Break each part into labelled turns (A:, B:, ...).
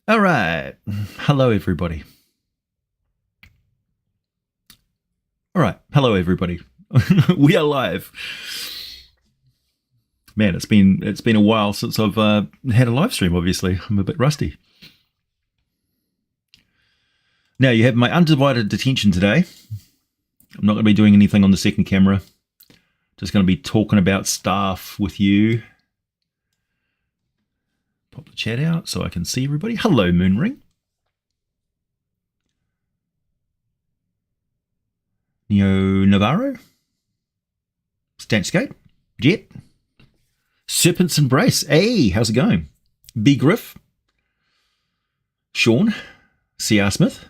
A: All right. Hello, everybody. All right. Hello, everybody. We are live. Man, it's been a while since I've had a live stream. Obviously, I'm a bit rusty. Now you have my undivided attention today. I'm not going to be doing anything on the second camera. Just going to be talking about stuff with you. Pop the chat out so I can see everybody. Hello, Moonring. Neo Navarro. Stanchscape. Jet. Serpent's Embrace. Hey, how's it going? B. Griff. Sean. C.R. Smith.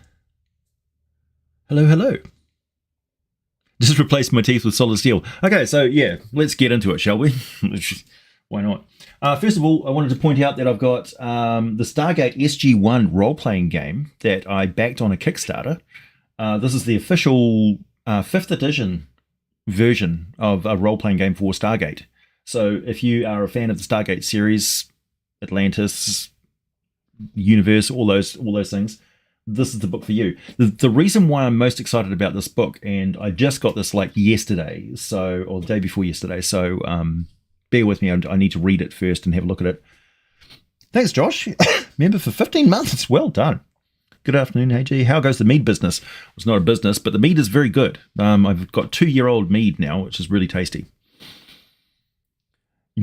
A: Hello, hello. Just replaced my teeth with solid steel. Okay, so yeah, let's get into it, shall we? Why not? First of all, I wanted to point out that I've got the Stargate Sg1 role-playing game that I backed on a Kickstarter. This is the official 5th edition version of a role-playing game for Stargate. So if you are a fan of the Stargate series, Atlantis, universe, all those things, this is the book for you. The reason why I'm most excited about this book, and I just got this like yesterday, or the day before yesterday, so bear with me, I need to read it first and have a look at it. Thanks, Josh. Member for 15 months. Well done. Good afternoon, AG. How goes the mead business? Well, it's not a business, but the mead is very good. I've got 2-year-old mead now, which is really tasty.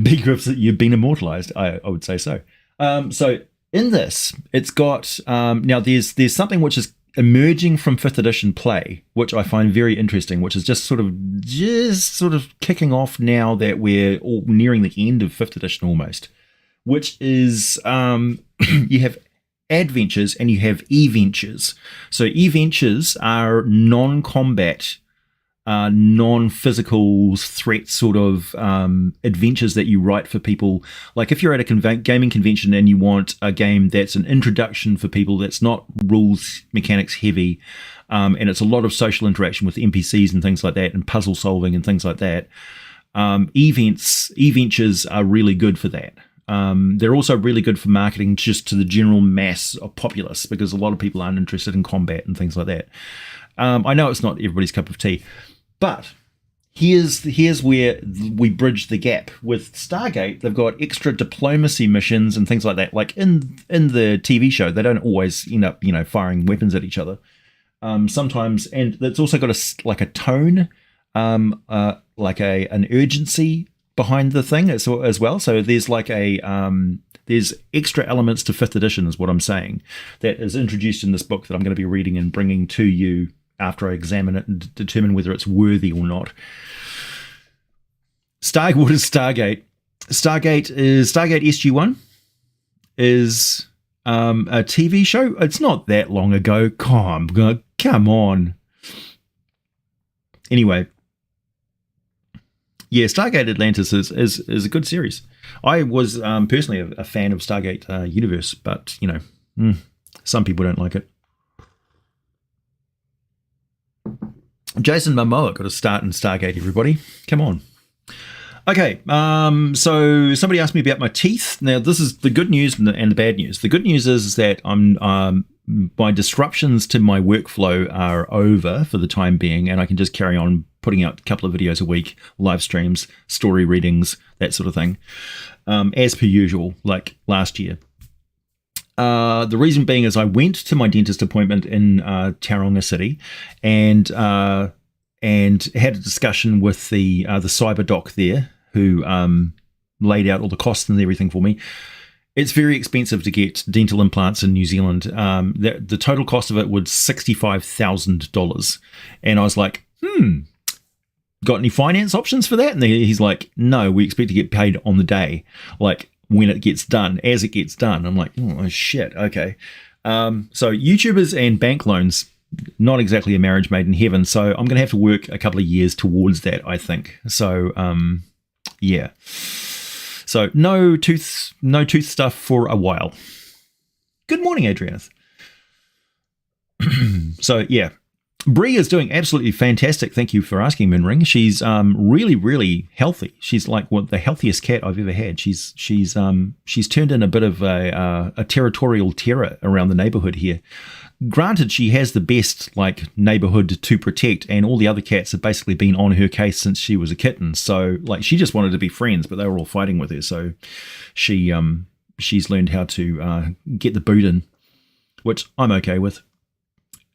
A: Big Griffs, you've been immortalized. I would say so. So in this, it's got now there's something which is emerging from 5th edition play, which I find very interesting, which is just sort of kicking off now that we're all nearing the end of 5th edition almost, which is you have adventures and you have e-ventures. So e-ventures are non-combat, non-physical threat sort of adventures that you write for people. Like if you're at a gaming convention and you want a game that's an introduction for people that's not rules mechanics heavy, and it's a lot of social interaction with NPCs and things like that, and puzzle solving and things like that, e-ventures are really good for that. They're also really good for marketing just to the general mass of populace, because a lot of people aren't interested in combat and things like that. I know it's not everybody's cup of tea, but here's where we bridge the gap. With Stargate, they've got extra diplomacy missions and things like that. Like in the TV show, they don't always end up, firing weapons at each other. Sometimes, and it's also got a tone, like an urgency behind the thing as well. So there's there's extra elements to 5th edition, is what I'm saying, that is introduced in this book that I'm going to be reading and bringing to you after I examine it and determine whether it's worthy or not. What is Stargate? Stargate SG1 is a TV show. It's not that long ago. Come on. Anyway, yeah, Stargate Atlantis is a good series. I was personally a fan of Stargate Universe, but some people don't like it. Jason Momoa got a start in Stargate, everybody. Come on. Okay, so somebody asked me about my teeth. Now, this is the good news and the bad news. The good news is that my disruptions to my workflow are over for the time being, and I can just carry on putting out a couple of videos a week, live streams, story readings, that sort of thing, as per usual, like last year. The reason being is I went to my dentist appointment in Tauranga City, and had a discussion with the cyber doc there, who laid out all the costs and everything for me. It's very expensive to get dental implants in New Zealand. The total cost of it was $65,000, and I was like, got any finance options for that? And he's like, no, we expect to get paid on the day, like when it gets done, as it gets done. I'm like, oh shit, okay. So YouTubers and bank loans, not exactly a marriage made in heaven. So I'm going to have to work a couple of years towards that, I think. So yeah. So no tooth stuff for a while. Good morning, Adriana. So yeah. Bree is doing absolutely fantastic. Thank you for asking, Minring. She's really, really healthy. She's like the healthiest cat I've ever had. She's turned in a bit of a territorial terror around the neighborhood here. Granted, she has the best like neighborhood to protect, and all the other cats have basically been on her case since she was a kitten. So like she just wanted to be friends, but they were all fighting with her. So she's learned how to get the boot in, which I'm okay with.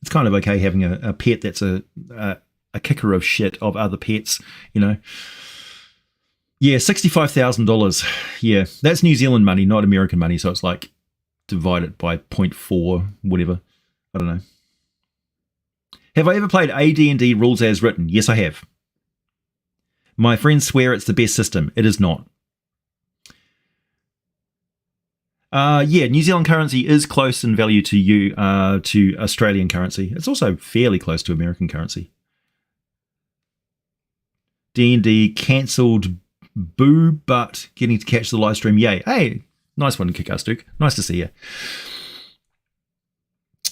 A: It's kind of okay having a pet that's a kicker of shit of other pets, you know. Yeah, $65,000. Yeah, that's New Zealand money, not American money. So it's like divide it by 0.4, whatever. I don't know. Have I ever played AD&D rules as written? Yes, I have. My friends swear it's the best system. It is not. Yeah, New Zealand currency is close in value to Australian currency. It's also fairly close to American currency. D&D cancelled. Boo, but getting to catch the live stream. Yay. Hey, nice one, Kick-Ass Duke. Nice to see you.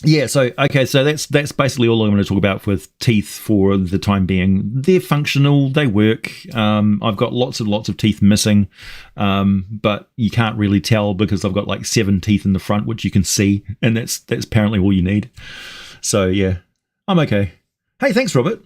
A: Yeah, so that's basically all I'm going to talk about with teeth for the time being. They're functional, they work. I've got lots and lots of teeth missing, but you can't really tell because I've got like 7 teeth in the front, which you can see, and that's apparently all you need. So yeah, I'm okay. Hey, thanks, Robert.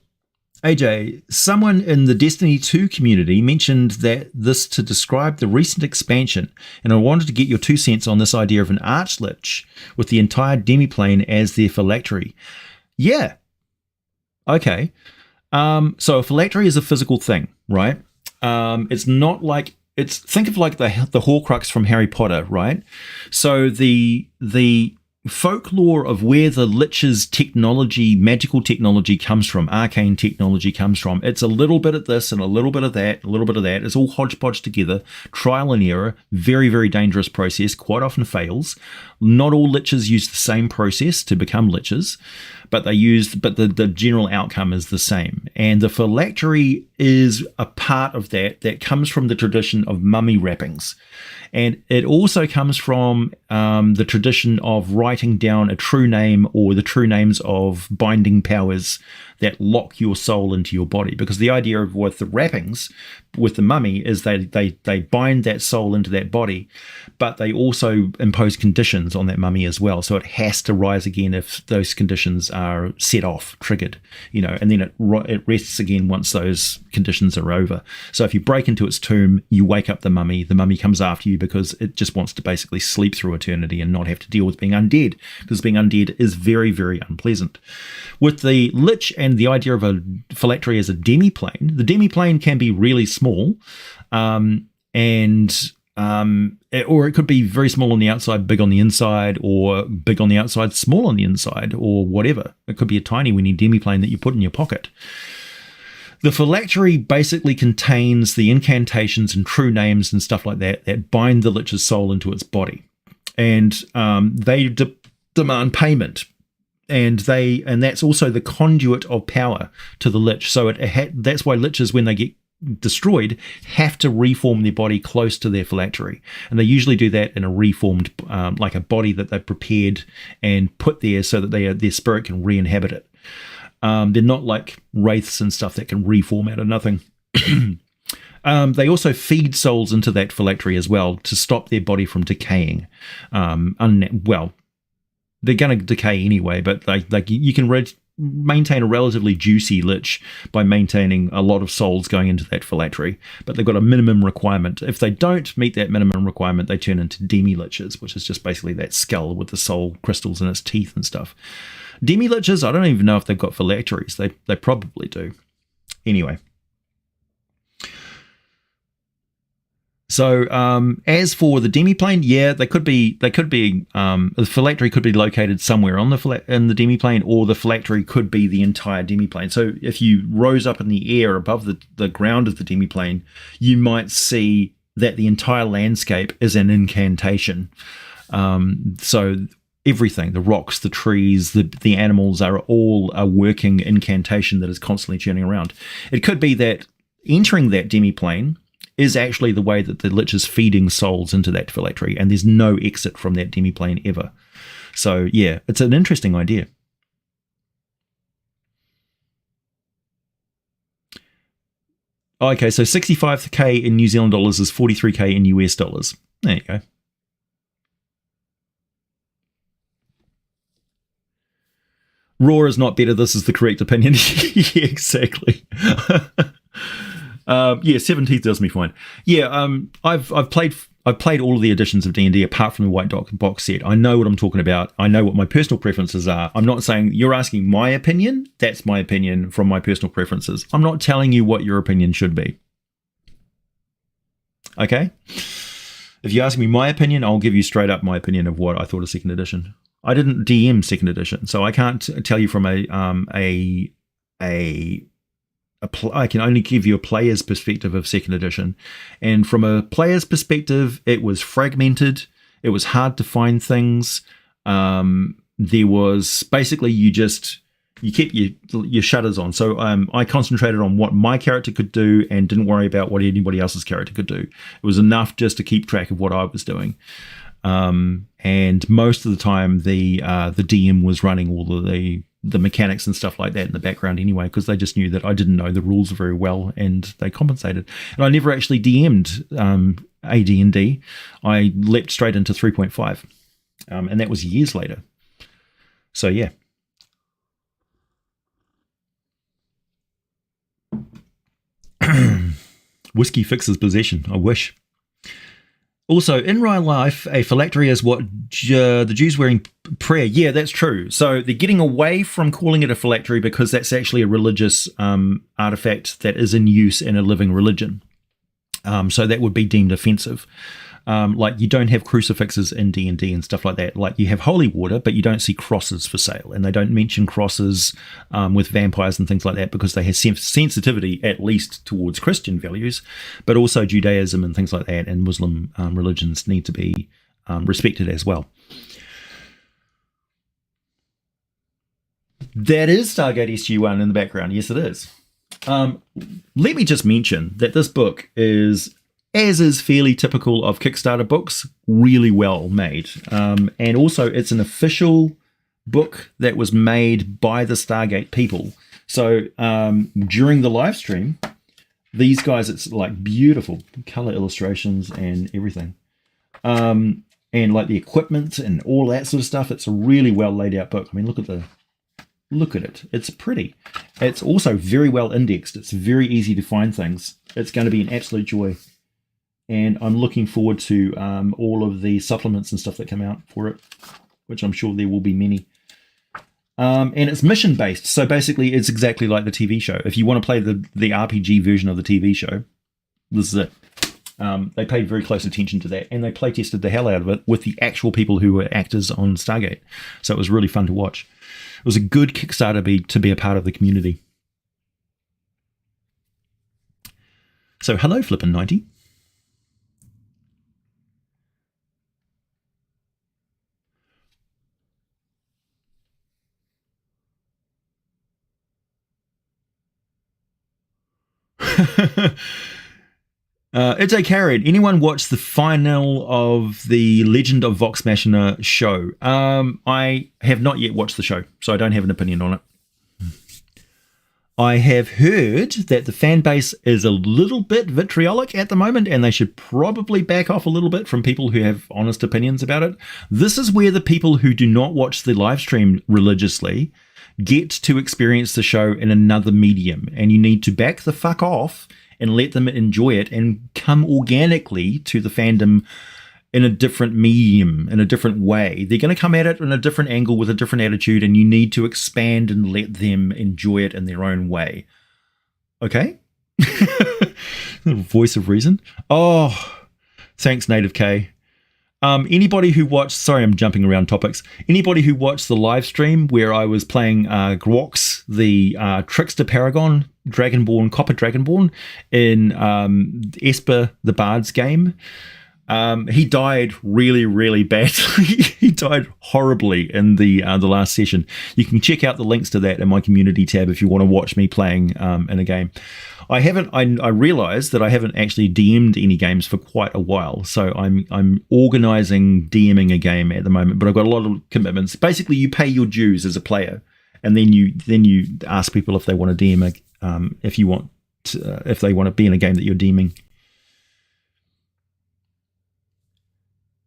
A: AJ, someone in the Destiny 2 community mentioned that this to describe the recent expansion, and I wanted to get your 2 cents on this idea of an archlich with the entire demiplane as their phylactery. Yeah. Okay. So a phylactery is a physical thing, right? It's not like think of like the Horcrux from Harry Potter, right? So the folklore of where the Lich's technology, magical technology comes from, arcane technology comes from. It's a little bit of this and a little bit of that, a little bit of that. It's all hodgepodge together, trial and error, very, very dangerous process, quite often fails. Not all Liches use the same process to become Liches, but the general outcome is the same. And the phylactery is a part of that comes from the tradition of mummy wrappings. And it also comes from the tradition of writing down a true name or the true names of binding powers that lock your soul into your body. Because the idea of with the wrappings, with the mummy, is they bind that soul into that body, but they also impose conditions on that mummy as well. So it has to rise again if those conditions are set off, triggered, you know, and then it rests again once those conditions are over. So if you break into its tomb, you wake up the mummy comes after you because it just wants to basically sleep through eternity and not have to deal with being undead, because being undead is very, very unpleasant. With the Lich and the idea of a phylactery as a demiplane, the demiplane can be really small, or it could be very small on the outside, big on the inside, or big on the outside, small on the inside, or whatever. It could be a tiny weeny demiplane that you put in your pocket. The phylactery basically contains the incantations and true names and stuff like that bind the Lich's soul into its body, and they demand payment. And that's also the conduit of power to the Lich. So that's why Liches, when they get destroyed, have to reform their body close to their phylactery, and they usually do that in a reformed, like a body that they've prepared and put there so that their spirit can re-inhabit it. They're not like wraiths and stuff that can reform out of nothing. They also feed souls into that phylactery as well to stop their body from decaying. They're going to decay anyway, but you can maintain a relatively juicy Lich by maintaining a lot of souls going into that phylactery, but they've got a minimum requirement. If they don't meet that minimum requirement, they turn into demi-Liches, which is just basically that skull with the soul crystals in its teeth and stuff. Demi-Liches, I don't even know if they've got phylacteries. They probably do. Anyway. So as for the demiplane, yeah, the phylactery could be located somewhere on in the demiplane, or the phylactery could be the entire demiplane. So if you rose up in the air above the ground of the demiplane, you might see that the entire landscape is an incantation. So everything, the rocks, the trees, the animals are all a working incantation that is constantly churning around. It could be that entering that demiplane is actually the way that the Lich is feeding souls into that phylactery, and there's no exit from that demiplane ever. So yeah, it's an interesting idea. Okay, so 65k in New Zealand dollars is 43k in US dollars. There you go. Raw is not better. This is the correct opinion. Yeah, exactly. Yeah, 17th does me fine. Yeah, I've played all of the editions of D&D apart from the White Box set. I know what I'm talking about. I know what my personal preferences are. I'm not saying you're asking my opinion. That's my opinion from my personal preferences. I'm not telling you what your opinion should be. Okay? If you ask me my opinion, I'll give you straight up my opinion of what I thought of second edition. I didn't DM second edition, so I can't tell you from I can only give you a player's perspective of second edition. And from a player's perspective, it was fragmented. It was hard to find things. There was basically you kept your shutters on. So I concentrated on what my character could do and didn't worry about what anybody else's character could do. It was enough just to keep track of what I was doing. And most of the time the DM was running all of the mechanics and stuff like that in the background anyway, because they just knew that I didn't know the rules very well and they compensated. And I never actually DM'd AD&D. I leapt straight into 3.5, and that was years later. So yeah. Whiskey fixes possession. I wish. Also, in real life, a phylactery is what the Jews were in prayer. Yeah, that's true. So they're getting away from calling it a phylactery because that's actually a religious artifact that is in use in a living religion. So that would be deemed offensive. Like you don't have crucifixes in D&D and stuff like that. Like you have holy water, but you don't see crosses for sale. And they don't mention crosses with vampires and things like that because they have sensitivity at least towards Christian values, but also Judaism and things like that and Muslim religions need to be respected as well. That is Stargate Sg1 in the background. Yes, it is. Let me just mention that this book is, as is fairly typical of Kickstarter books, really well made. And also it's an official book that was made by the Stargate people. So during the live stream, these guys, it's like beautiful color illustrations and everything. And like the equipment and all that sort of stuff. It's a really well laid out book. I mean, look at it. It's pretty. It's also very well indexed. It's very easy to find things. It's going to be an absolute joy. And I'm looking forward to all of the supplements and stuff that come out for it, which I'm sure there will be many. And it's mission based. So basically it's exactly like the TV show. If you want to play the RPG version of the TV show, this is it. They paid very close attention to that, and they play tested the hell out of it with the actual people who were actors on Stargate. So it was really fun to watch. It was a good Kickstarter to be a part of the community. So hello, Flippin90. It's a carrot. Anyone watch the final of the Legend of Vox Machina show? I have not yet watched the show, so I don't have an opinion on it. I have heard that the fan base is a little bit vitriolic at the moment, and they should probably back off a little bit from people who have honest opinions about it. This is where the people who do not watch the live stream religiously get to experience the show in another medium, and you need to back the fuck off and let them enjoy it and come organically to the fandom in a different medium, in a different way. They're going to come at it in a different angle with a different attitude, and you need to expand and let them enjoy it in their own way. Okay? Voice of reason. Oh, thanks, Native K. Anybody who watched, sorry, I'm jumping around topics. Anybody who watched the live stream where I was playing Grwox, the Trickster Paragon, Dragonborn, Copper Dragonborn in Esper the Bard's game, he died really, really badly. He died horribly in the last session. You can check out the links to that in my community tab if you want to watch me playing in a game. I realized that I haven't actually DM'd any games for quite a while, so I'm organizing DMing a game at the moment, but I've got a lot of commitments. Basically, you pay your dues as a player, and then you ask people if they want to DM if you want if they want to be in a game that you're deeming.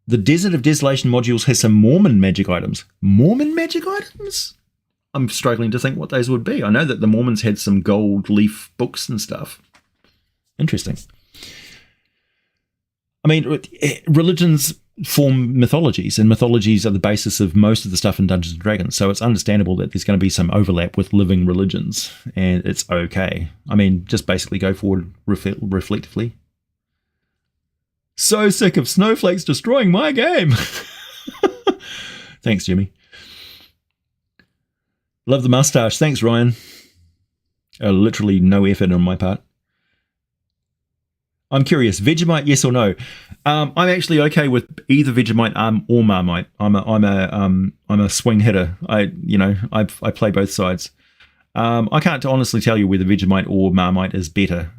A: The Desert of Desolation modules has some Mormon magic items. Mormon magic items? I'm struggling to think what those would be. I know that the Mormons had some gold leaf books and stuff. Interesting. I mean, religions form mythologies, and mythologies are the basis of most of the stuff in Dungeons & Dragons, so it's understandable that there's going to be some overlap with living religions, and it's okay. I mean, just basically go forward reflectively. So sick of snowflakes destroying my game. Thanks, Jimmy. Love the mustache. Thanks, Ryan. Literally no effort on my part. I'm curious, Vegemite, yes or no? I'm actually okay with either Vegemite or Marmite. I'm a swing hitter. I play both sides. I can't honestly tell you whether Vegemite or Marmite is better.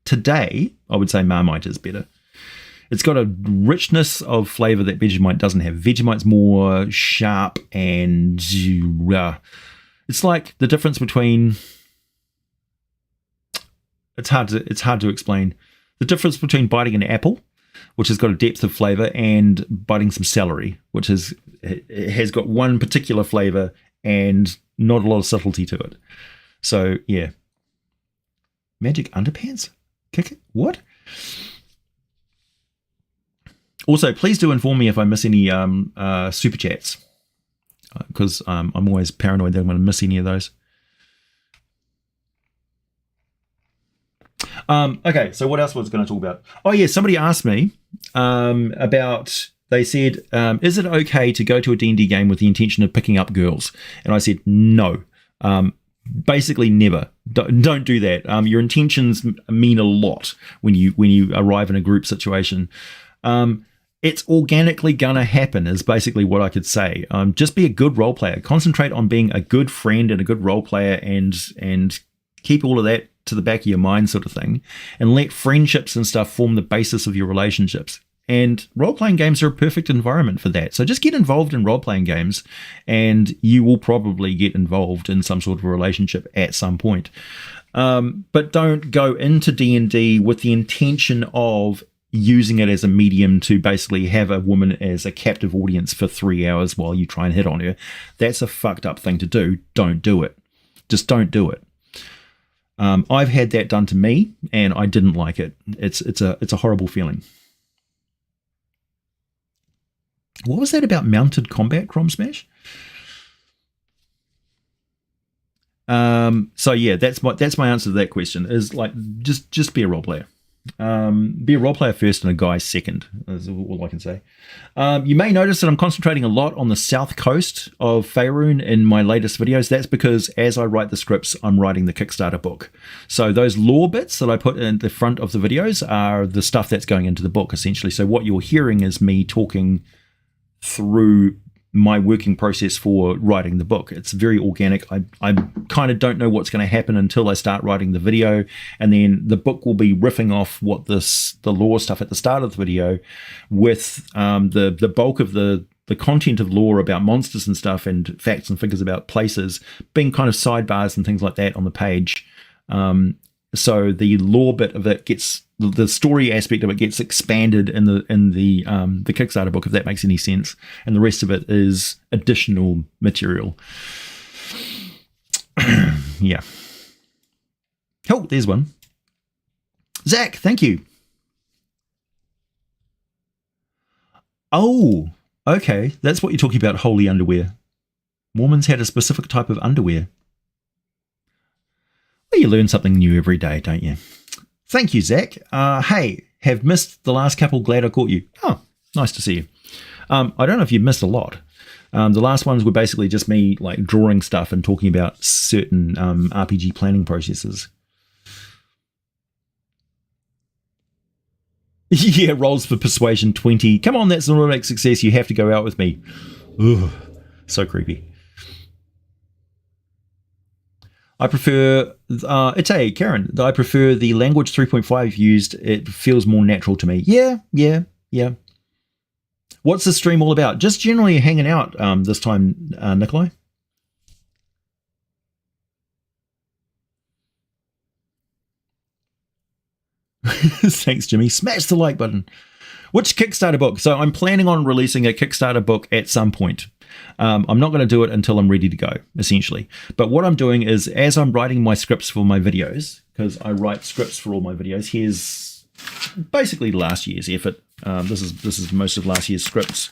A: Today, I would say Marmite is better. It's got a richness of flavor that Vegemite doesn't have. Vegemite's more sharp and it's like the difference between. It's hard to explain. The difference between biting an apple, which has got a depth of flavor, and biting some celery, which has got one particular flavor and not a lot of subtlety to it. So yeah. Magic underpants? Kick it? What? Also, please do inform me if I miss any super chats, because I'm always paranoid that I'm going to miss any of those. Okay, so what else was I going to talk about? Oh yeah, somebody asked me about. They said, "Is it okay to go to a D&D game with the intention of picking up girls?" And I said, "No. Basically, never. Don't do that. Your intentions mean a lot when you arrive in a group situation. It's organically gonna happen. Is basically what I could say. Just be a good role player. Concentrate on being a good friend and a good role player, and keep all of that to the back of your mind, sort of thing, and let friendships and stuff form the basis of your relationships. And role-playing games are a perfect environment for that. So just get involved in role-playing games, and you will probably get involved in some sort of a relationship at some point. But don't go into D&D with the intention of using it as a medium to basically have a woman as a captive audience for 3 hours while you try and hit on her. That's a fucked up thing to do. Don't do it. Just don't do it. I've had that done to me, and I didn't like it. It's a horrible feeling. What was that about mounted combat, Crom Smash? So yeah, that's my answer to that question. Is like just be a role player. Be a role player first and a guy second. Is all I can say. You may notice that I'm concentrating a lot on the south coast of Faerun in my latest videos. That's because as I write the scripts, I'm writing the Kickstarter book. So those lore bits that I put in the front of the videos are the stuff that's going into the book, essentially. So what you're hearing is me talking through my working process for writing the book. It's very organic. I kind of don't know what's going to happen until I start writing the video, and then the book will be riffing off what the lore stuff at the start of the video, with the bulk of the content of lore about monsters and stuff and facts and figures about places being kind of sidebars and things like that on the page. So the lore bit of it gets, the story aspect of it gets expanded in the Kickstarter book, if that makes any sense, and the rest of it is additional material. Yeah. Oh, there's one. Zach, thank you. Oh, okay. That's what you're talking about, holy underwear. Mormons had a specific type of underwear. Well, you learn something new every day, don't you? Thank you, Zach. Hey, have missed the last couple. Glad I caught you. Oh, nice to see you. I don't know if you've missed a lot. The last ones were basically just me like drawing stuff and talking about certain RPG planning processes. Yeah, rolls for persuasion 20. Come on, that's an automatic success. You have to go out with me. Ugh, so creepy. I prefer, it's a Karen, I prefer the language 3.5 used. It feels more natural to me. Yeah. What's the stream all about? Just generally hanging out this time, Nikolai. Thanks, Jimmy. Smash the like button. Which Kickstarter book? So I'm planning on releasing a Kickstarter book at some point. I'm not going to do it until I'm ready to go, essentially. But what I'm doing is, as I'm writing my scripts for my videos, because I write scripts for all my videos, here's basically last year's effort. This is most of last year's scripts.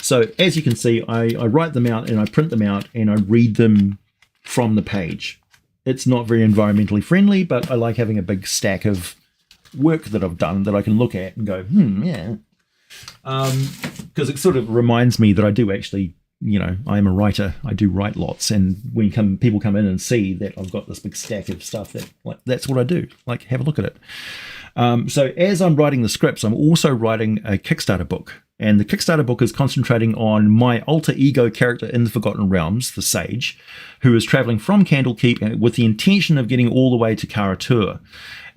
A: So as you can see, I write them out and I print them out and I read them from the page. It's not very environmentally friendly, but I like having a big stack of work that I've done that I can look at and go, yeah. Because it sort of reminds me that I do actually, I am a writer. I do write lots, and when people come in and see that I've got this big stack of stuff, that's what I do. Like, have a look at it. So as I'm writing the scripts, I'm also writing a Kickstarter book. And the Kickstarter book is concentrating on my alter ego character in the Forgotten Realms, the Sage, who is traveling from Candlekeep with the intention of getting all the way to Karatur.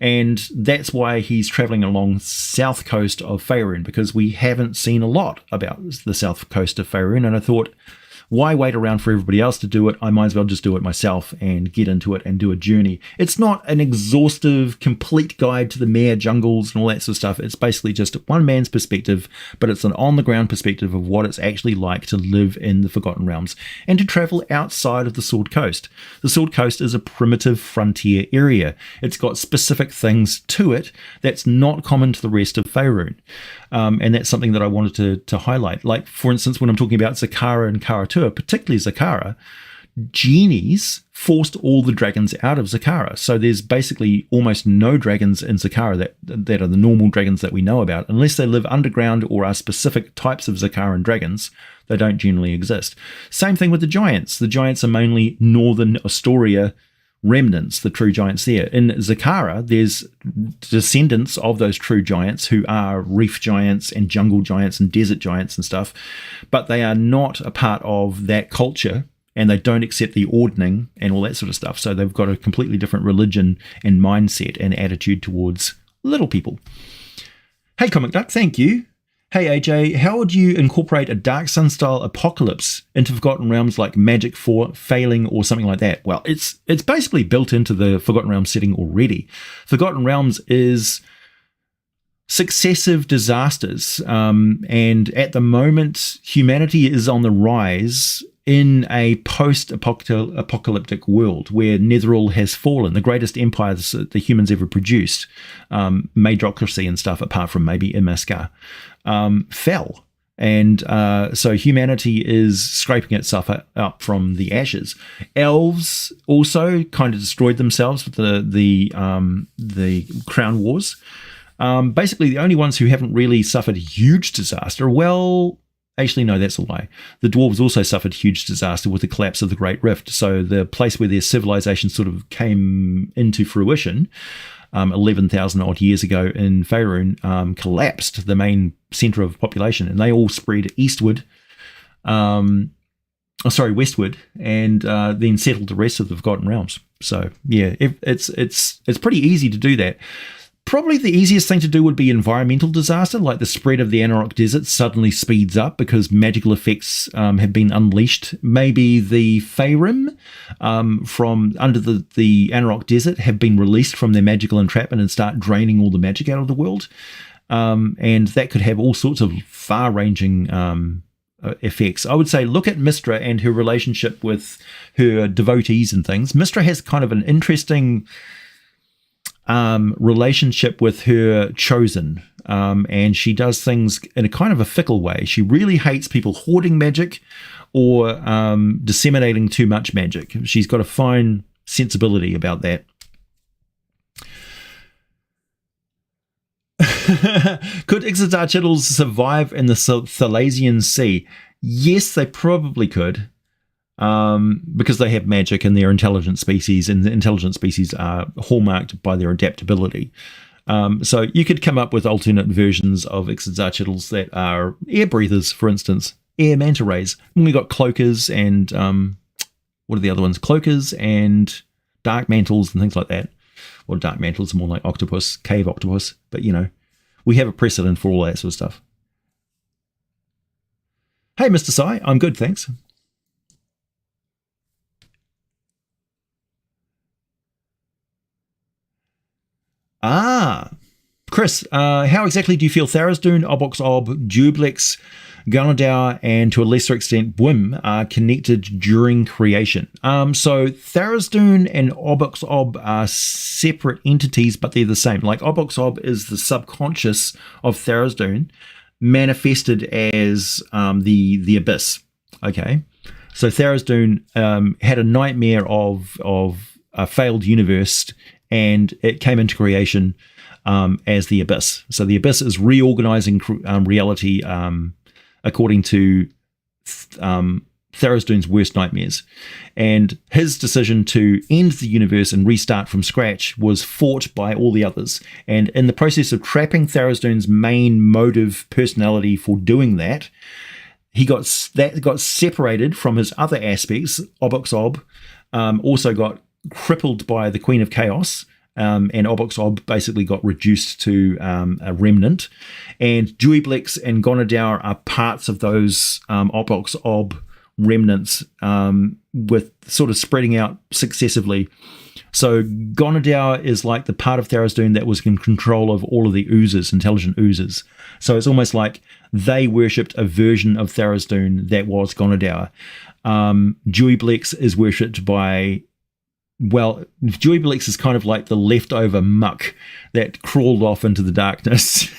A: And that's why he's traveling along south coast of Faerun, because we haven't seen a lot about the south coast of Faerun. And I thought, why wait around for everybody else to do it? I might as well just do it myself and get into it and do a journey. It's not an exhaustive, complete guide to the Mare jungles and all that sort of stuff. It's basically just one man's perspective, but it's an on-the-ground perspective of what it's actually like to live in the Forgotten Realms and to travel outside of the Sword Coast. The Sword Coast is a primitive frontier area. It's got specific things to it that's not common to the rest of Faerun. And that's something that I wanted to highlight. Like, for instance, when I'm talking about Zakara and Karatur, particularly Zakara, genies forced all the dragons out of Zakara. So there's basically almost no dragons in Zakara that are the normal dragons that we know about. Unless they live underground or are specific types of Zakaran dragons, they don't generally exist. Same thing with the giants. The giants are mainly northern Astoria remnants, the true giants there. In Zakara, there's descendants of those true giants who are reef giants and jungle giants and desert giants and stuff, but they are not a part of that culture, and they don't accept the ordning and all that sort of stuff. So they've got a completely different religion and mindset and attitude towards little people. Hey, Comic Duck, thank you. Hey AJ, how would you incorporate a Dark Sun style apocalypse into Forgotten Realms, like Magic 4 failing or something like that? Well, it's basically built into the Forgotten Realms setting already. Forgotten Realms is successive disasters, and at the moment humanity is on the rise in a post-apocalyptic world where Netheril has fallen, the greatest empire the humans ever produced, Maedrocracy and stuff, apart from maybe Imaskar, fell. And so humanity is scraping itself up from the ashes. Elves also kind of destroyed themselves with the Crown Wars. Basically, the only ones who haven't really suffered huge disaster, well, actually, no, that's a lie. The dwarves also suffered huge disaster with the collapse of the Great Rift. So the place where their civilization sort of came into fruition 11,000 odd years ago in Faerun collapsed, the main center of population, and they all spread westward, and then settled the rest of the Forgotten Realms. So yeah, it's pretty easy to do that. Probably the easiest thing to do would be environmental disaster, like the spread of the Anarok Desert suddenly speeds up because magical effects have been unleashed. Maybe the faerun from under the Anarok Desert have been released from their magical entrapment and start draining all the magic out of the world. And that could have all sorts of far-ranging effects. I would say look at Mystara and her relationship with her devotees and things. Mystara has kind of an interesting relationship with her chosen, and she does things in a kind of a fickle way. She really hates people hoarding magic or disseminating too much magic. She's got a fine sensibility about that. Could Ixodar Chittles survive in the Thalasian Sea? Yes, they probably could. Because they have magic and they're intelligent species, and the intelligent species are hallmarked by their adaptability. So you could come up with alternate versions of Ixodar Chittles that are air breathers, for instance, air manta rays. And we got cloakers and what are the other ones? Cloakers and dark mantles and things like that. Well, dark mantles are more like octopus, cave octopus, but we have a precedent for all that sort of stuff. Hey, Mr. Sai, I'm good, thanks. Chris, how exactly do you feel Tharizdun, Obox Ob, Dublex, Gunnedow, and to a lesser extent Bwim are connected during creation? So Tharizdun and Obox Ob are separate entities, but they're the same. Like Obox Ob is the subconscious of Tharizdun manifested as the abyss. Okay, so Tharizdun had a nightmare of a failed universe, and it came into creation as the abyss. So the abyss is reorganizing reality according to Tharizdun's worst nightmares. And his decision to end the universe and restart from scratch was fought by all the others. And in the process of trapping Tharizdun's main motive personality for doing that, he got separated from his other aspects. Obox Ob also got crippled by the Queen of Chaos, and Obox Ob basically got reduced to a remnant. And Deweyblix and Gonadar are parts of those Obox Ob remnants, with sort of spreading out successively. So Gonadar is like the part of Tharizdun that was in control of all of the oozes, intelligent oozes. So it's almost like they worshipped a version of Tharizdun that was Gonadar. Deweyblix is worshipped by, well, Deweyblix is kind of like the leftover muck that crawled off into the darkness.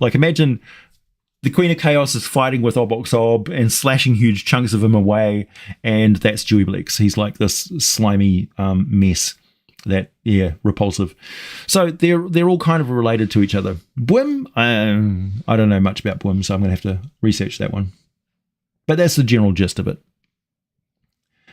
A: Like, imagine the Queen of Chaos is fighting with Obox Ob and slashing huge chunks of him away, and that's Deweyblix. He's like this slimy mess that, repulsive. So they're all kind of related to each other. Bwim, I don't know much about Bwim, so I'm going to have to research that one. But that's the general gist of it.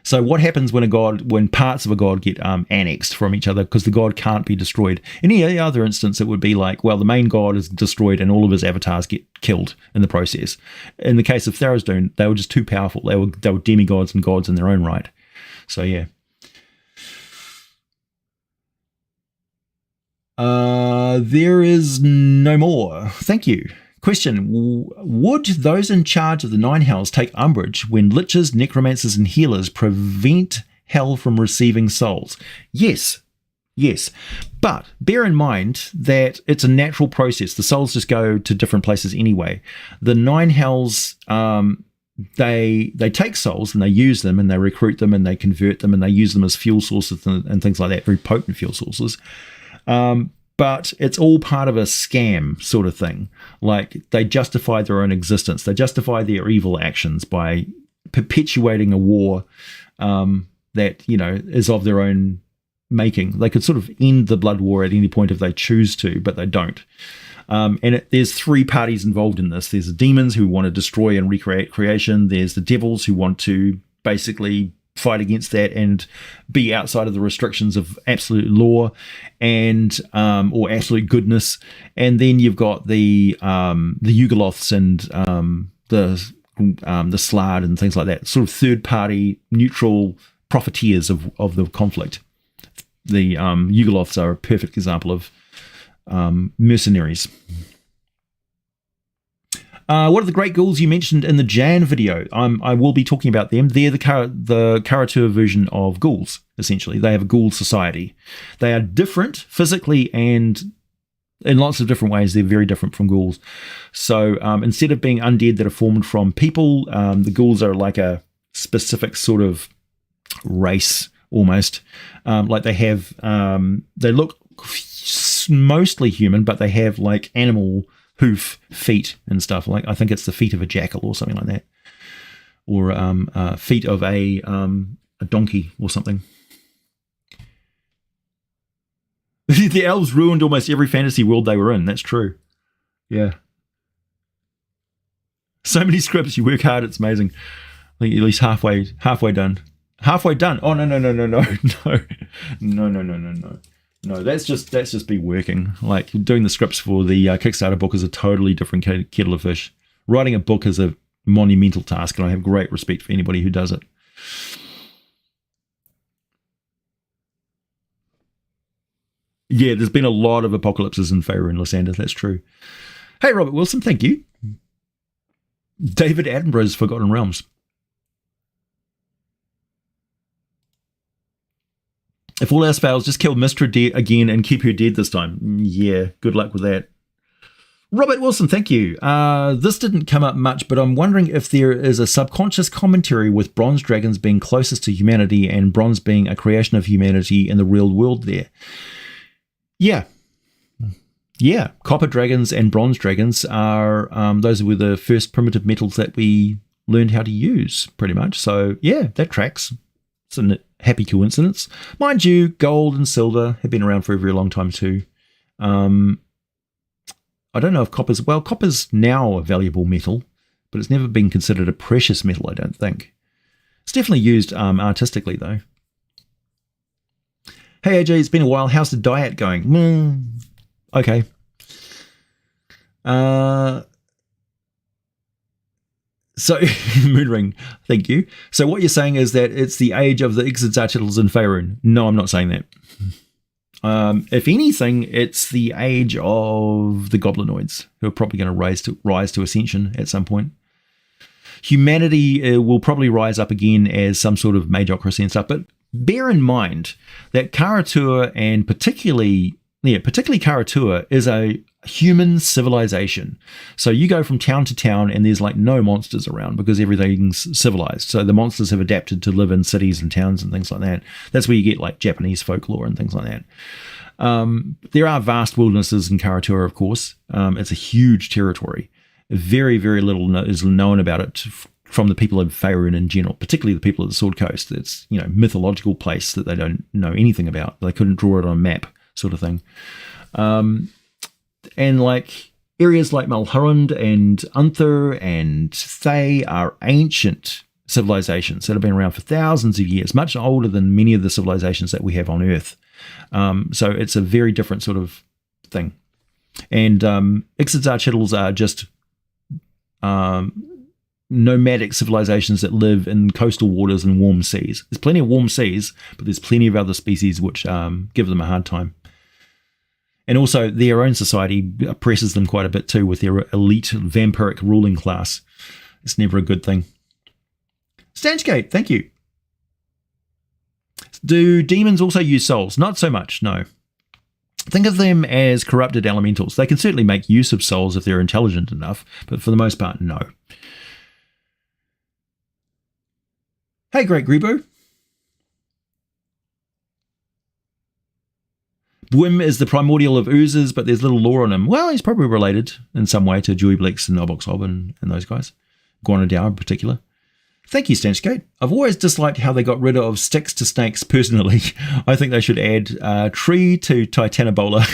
A: So what happens when parts of a god get annexed from each other, because the god can't be destroyed? In any other instance, it would be like, well, the main god is destroyed and all of his avatars get killed in the process. In the case of Tharizdun, they were just too powerful. They were demigods and gods in their own right. So yeah. There is no more. Thank you. Question: would those in charge of the Nine Hells take umbrage when liches, necromancers, and healers prevent hell from receiving souls? Yes. But bear in mind that it's a natural process. The souls just go to different places anyway. The Nine Hells, they take souls and they use them and they recruit them and they convert them and they use them as fuel sources and things like that, very potent fuel sources. But it's all part of a scam sort of thing. Like, they justify their own existence. They justify their evil actions by perpetuating a war that, is of their own making. They could sort of end the blood war at any point if they choose to, but they don't. There's three parties involved in this. There's the demons who want to destroy and recreate creation. There's the devils who want to basically fight against that and be outside of the restrictions of absolute law and or absolute goodness. And then you've got the Yugoloths and the Slard and things like that, sort of third party neutral profiteers of the conflict. The Yugoloths are a perfect example of mercenaries. What are the great ghouls you mentioned in the Jan video? I will be talking about them. They're the Karatur version of ghouls, essentially. They have a ghoul society. They are different physically and in lots of different ways. They're very different from ghouls. So instead of being undead that are formed from people, the ghouls are like a specific sort of race almost. Like they have, they look mostly human, but they have like animal hoof feet and stuff. Like, I think it's the feet of a jackal or something like that, or feet of a donkey or something. The elves ruined almost every fantasy world they were in. That's true. Yeah. So many scripts. You work hard. It's amazing. I think at least halfway done. Halfway done. Oh no. No, that's just be working. Like, doing the scripts for the Kickstarter book is a totally different kettle of fish. Writing a book is a monumental task, and I have great respect for anybody who does it. Yeah, there's been a lot of apocalypses in faerun, Lysander. That's true. Hey, Robert Wilson, thank you. David Attenborough's Forgotten Realms. If all else fails, just kill Mystara again and keep her dead this time. Yeah, good luck with that. Robert Wilson, thank you. This didn't come up much, but I'm wondering if there is a subconscious commentary with bronze dragons being closest to humanity and bronze being a creation of humanity in the real world there. Yeah. Yeah, copper dragons and bronze dragons are, those were the first primitive metals that we learned how to use, pretty much. So, yeah, that tracks. It's a happy coincidence. Mind you, gold and silver have been around for a very long time too. I don't know if copper's now a valuable metal, but it's never been considered a precious metal, I don't think. It's definitely used artistically, though. Hey, AJ, it's been a while. How's the diet going? Okay. So, Moonring, thank you. So what you're saying is that it's the age of the Ixadatls and faerun. No, I'm not saying that. If anything, it's the age of the goblinoids, who are probably going to rise to ascension at some point. Humanity will probably rise up again as some sort of magocracy and stuff, but bear in mind that Karatur, and particularly Karatur, is a human civilization. So you go from town to town and there's like no monsters around because everything's civilized. So the monsters have adapted to live in cities and towns and things like that. That's where you get like Japanese folklore and things like that. There are vast wildernesses in Karatur, of course. It's a huge territory. Very, very little is known about it from the people of Faerun in general, particularly the people of the Sword Coast. It's, mythological place that they don't know anything about. They couldn't draw it on a map, sort of thing. And like areas like Malhurund and Unther and Thay are ancient civilizations that have been around for thousands of years, much older than many of the civilizations that we have on Earth. So it's a very different sort of thing. And Ixadatls are just nomadic civilizations that live in coastal waters and warm seas. There's plenty of warm seas, but there's plenty of other species which give them a hard time. And also their own society oppresses them quite a bit too with their elite vampiric ruling class. It's never a good thing. Stanchgate, thank you. Do demons also use souls? Not so much, no. Think of them as corrupted elementals. They can certainly make use of souls if they're intelligent enough, but for the most part, no. Hey, Great Grebo. Bwim is the primordial of oozes, but there's little lore on him. Well, he's probably related in some way to Dewey Blex and Oboxob and those guys. Guanadow in particular. Thank you, Stanchgate. I've always disliked how they got rid of sticks to snakes personally. I think they should add tree to Titanobola.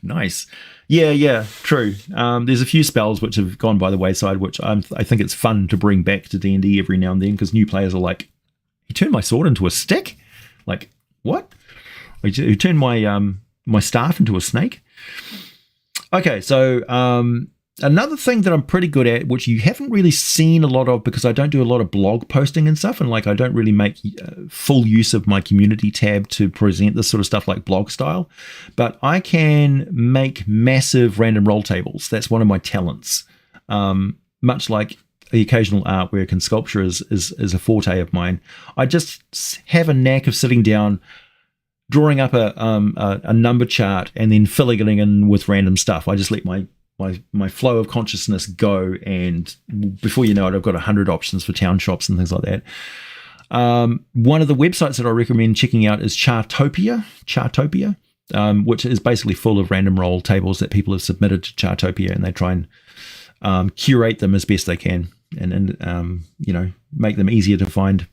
A: Nice. Yeah, true. There's a few spells which have gone by the wayside, which I think it's fun to bring back to D&D every now and then, because new players are like, you turned my sword into a stick? Like, what? You turned my staff into a snake? Okay, so another thing that I'm pretty good at, which you haven't really seen a lot of because I don't do a lot of blog posting and stuff, and like I don't really make full use of my community tab to present this sort of stuff like blog style, but I can make massive random roll tables. That's one of my talents. Much like the occasional artwork and sculpture is a forte of mine. I just have a knack of sitting down, drawing up a number chart and then filling it in with random stuff. I just let my flow of consciousness go, and before you know it, I've got 100 options for town shops and things like that. One of the websites that I recommend checking out is Chartopia, which is basically full of random roll tables that people have submitted to Chartopia, and they try and curate them as best they can and make them easier to find.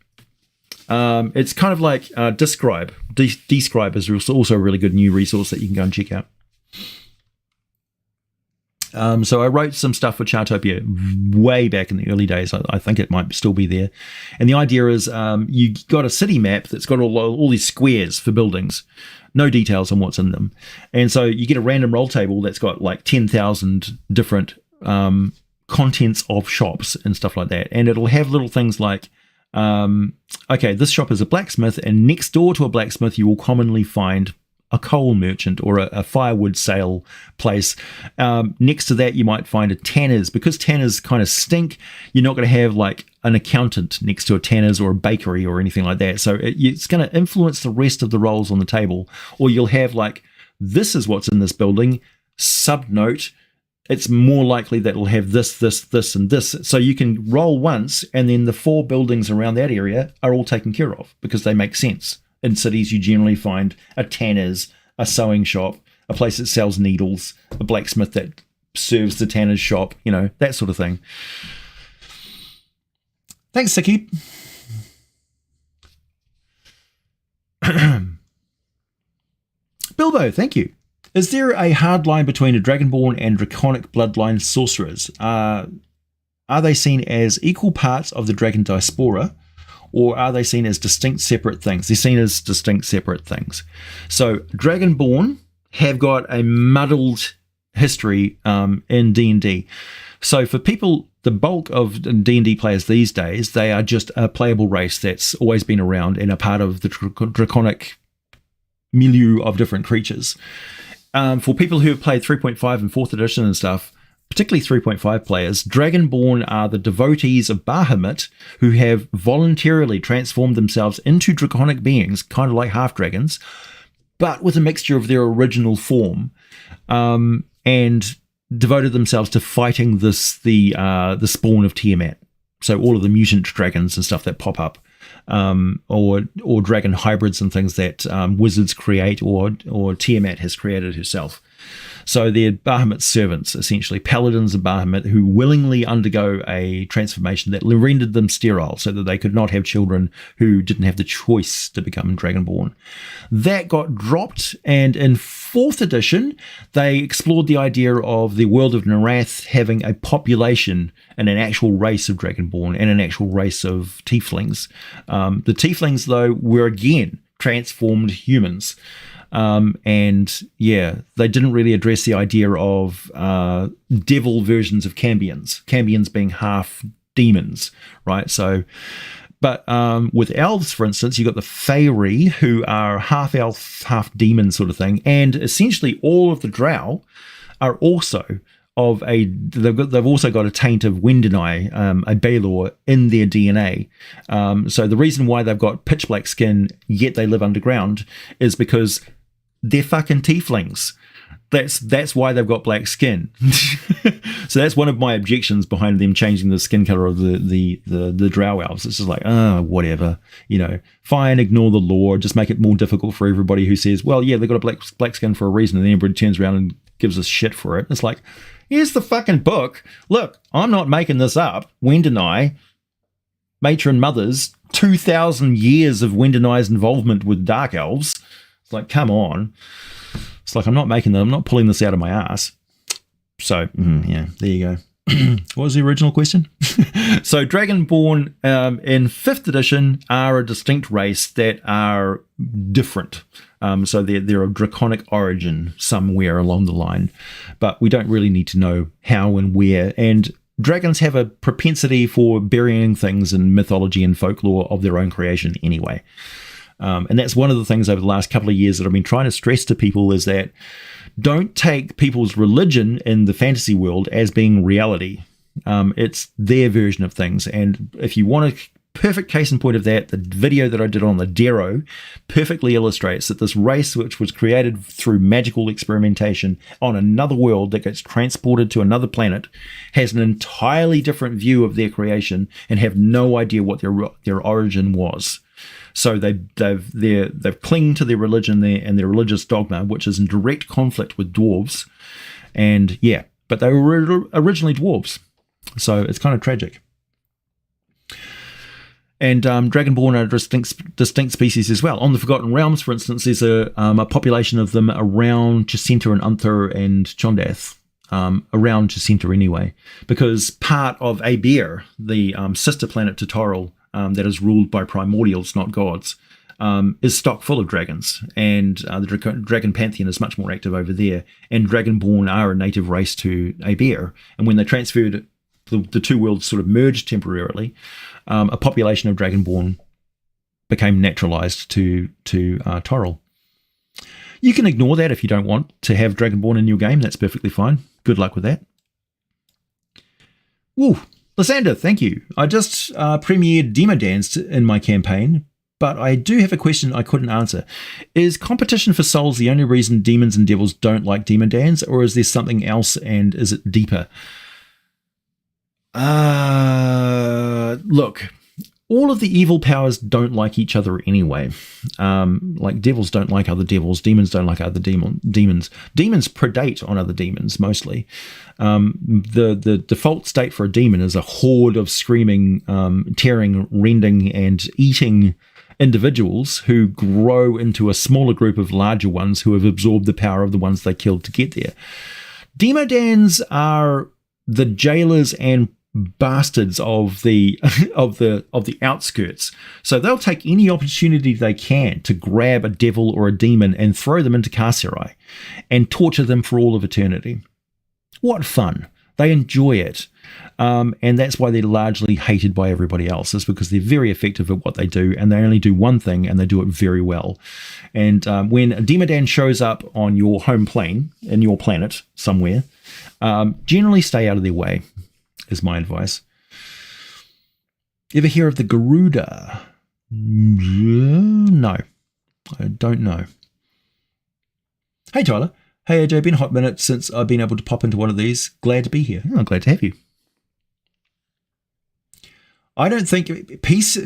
A: It's kind of like Describe. Describe is also a really good new resource that you can go and check out. So I wrote some stuff for Chartopia way back in the early days. I think it might still be there. And the idea is you got a city map that's got all these squares for buildings, no details on what's in them. And so you get a random roll table that's got like 10,000 different contents of shops and stuff like that. And it'll have little things like, okay, this shop is a blacksmith, and next door to a blacksmith you will commonly find a coal merchant or a firewood sale place. Next to that, you might find a tanner's. Because tanners kind of stink, you're not going to have like an accountant next to a tanner's or a bakery or anything like that. So it's going to influence the rest of the roles on the table. Or you'll have like, this is what's in this building, subnote, it's more likely that it'll have this, and this. So you can roll once, and then the 4 buildings around that area are all taken care of because they make sense. In cities, you generally find a tanner's, a sewing shop, a place that sells needles, a blacksmith that serves the tanner's shop, that sort of thing. Thanks, Siki. Bilbo, thank you. Is there a hard line between a Dragonborn and Draconic bloodline sorcerers? Are they seen as equal parts of the Dragon diaspora, or are they seen as distinct separate things? They're seen as distinct separate things. So Dragonborn have got a muddled history in D&D. So for people, the bulk of D&D players these days, they are just a playable race that's always been around and a part of the Draconic milieu of different creatures. For people who have played 3.5 and 4th edition and stuff, particularly 3.5 players, Dragonborn are the devotees of Bahamut who have voluntarily transformed themselves into draconic beings, kind of like half-dragons, but with a mixture of their original form, and devoted themselves to fighting the spawn of Tiamat. So all of the mutant dragons and stuff that pop up. Or dragon hybrids and things that wizards create or Tiamat has created herself. So they're Bahamut's servants, essentially, paladins of Bahamut who willingly undergo a transformation that rendered them sterile so that they could not have children who didn't have the choice to become Dragonborn. That got dropped, and in 4th edition, they explored the idea of the world of Narath having a population and an actual race of Dragonborn and an actual race of tieflings. The tieflings, though, were again transformed humans. And yeah, they didn't really address the idea of devil versions of Cambions being half demons, right? So, but with elves, for instance, you've got the faerun, who are half elf, half demon sort of thing, and essentially all of the drow are also of they've also got a taint of Wendani, a Baelor, in their DNA. So the reason why they've got pitch black skin yet they live underground is because they're fucking tieflings. That's why they've got black skin. So that's one of my objections behind them changing the skin color of the drow elves. It's just like, whatever, fine, ignore the law, just make it more difficult for everybody who says, well, yeah, they've got a black skin for a reason, and then everybody turns around and gives us shit for it. It's like, here's the fucking book. Look, I'm not making this up. Wendani, matron mothers, 2,000 years of Wendani's involvement with dark elves. It's like, come on. It's like, I'm not pulling this out of my ass. So, yeah, there you go. What was the original question? So Dragonborn in 5th edition are a distinct race that are different. So they're of draconic origin somewhere along the line. But we don't really need to know how and where. And dragons have a propensity for burying things in mythology and folklore of their own creation anyway. And that's one of the things over the last couple of years that I've been trying to stress to people is that don't take people's religion in the fantasy world as being reality. It's their version of things. And if you want a perfect case in point of that, the video that I did on the Darrow perfectly illustrates that this race, which was created through magical experimentation on another world that gets transported to another planet, has an entirely different view of their creation and have no idea what their origin was. So they've clinged to their religion there and their religious dogma, which is in direct conflict with dwarves. And yeah, but they were originally dwarves. So it's kind of tragic. And Dragonborn are a distinct species as well. On the Forgotten Realms, for instance, there's a population of them around Jacinta and Unther and Chondath. Around Jacinta anyway, because part of Aber, the sister planet to Toril, that is ruled by primordials, not gods, is stock full of dragons, and the dragon pantheon is much more active over there, and Dragonborn are a native race to Aber, and when they transferred, the two worlds sort of merged temporarily, a population of Dragonborn became naturalized to Toril. You can ignore that if you don't want to have Dragonborn in your game. That's perfectly fine. Good luck with that. Woo! Lysander, thank you. I just premiered Demodance in my campaign, but I do have a question I couldn't answer. Is competition for souls the only reason demons and devils don't like Demodance, or is there something else and is it deeper? Look, all of the evil powers don't like each other anyway. Like devils don't like other devils, demons don't like other demons. Demons predate on other demons mostly. The default state for a demon is a horde of screaming, tearing, rending, and eating individuals who grow into a smaller group of larger ones who have absorbed the power of the ones they killed to get there. Demodans are the jailers and bastards of the of the outskirts. So they'll take any opportunity they can to grab a devil or a demon and throw them into carceri and torture them for all of eternity. What fun. They enjoy it. And that's why they're largely hated by everybody else, is because they're very effective at what they do, and they only do one thing and they do it very well. And when a Demodan shows up on your home plane, in your planet somewhere, generally stay out of their way, is my advice. Ever hear of the Garuda? No, I don't know. Hey, Tyler. Hey, AJ, been a hot minute since I've been able to pop into one of these. Glad to be here. I'm glad to have you. I don't think,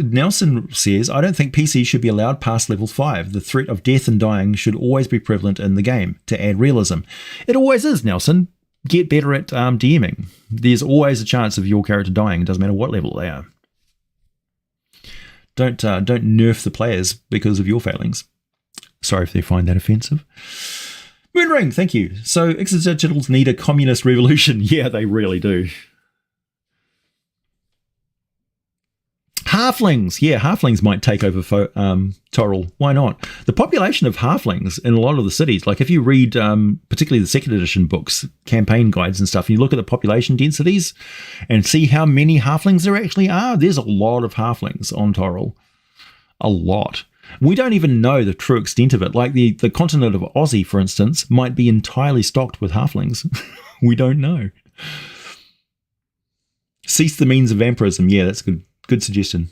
A: Nelson says, I don't think PC should be allowed past level 5. The threat of death and dying should always be prevalent in the game to add realism. It always is, Nelson. Get better at DMing. There's always a chance of your character dying. It doesn't matter what level they are. Don't nerf the players because of your failings. Sorry if they find that offensive. Moonring, thank you. So exodigitals need a communist revolution. Yeah, they really do. Halflings. Yeah, halflings might take over Toril. Why not? The population of halflings in a lot of the cities, like if you read particularly the second edition books, campaign guides and stuff, you look at the population densities and see how many halflings there actually are. There's a lot of halflings on Toril. A lot. We don't even know the true extent of it. Like the continent of Aussie, for instance, might be entirely stocked with halflings. We don't know. Cease the means of vampirism. Yeah, that's good. Good suggestion.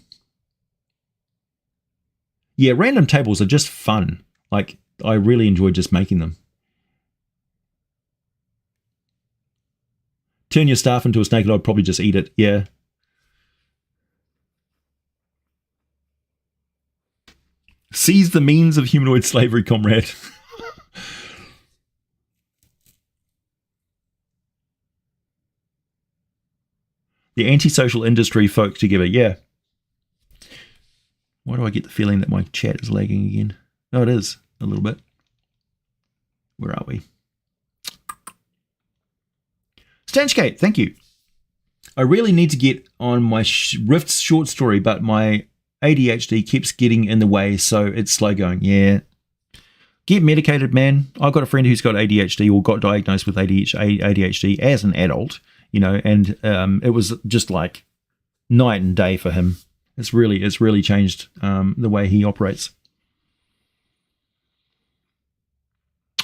A: Yeah, random tables are just fun. Like, I really enjoy just making them. Turn your staff into a snake and I'd probably just eat it. Yeah. Seize the means of humanoid slavery, comrade. The antisocial industry folk together, yeah. Why do I get the feeling that my chat is lagging again? No, it is, a little bit. Where are we? Stanchgate, thank you. I really need to get on my Rift's short story, but my ADHD keeps getting in the way, so it's slow going. Yeah. Get medicated, man. I've got a friend who's got ADHD or got diagnosed with ADHD as an adult, you know, and it was just like night and day for him. It's really changed the way he operates.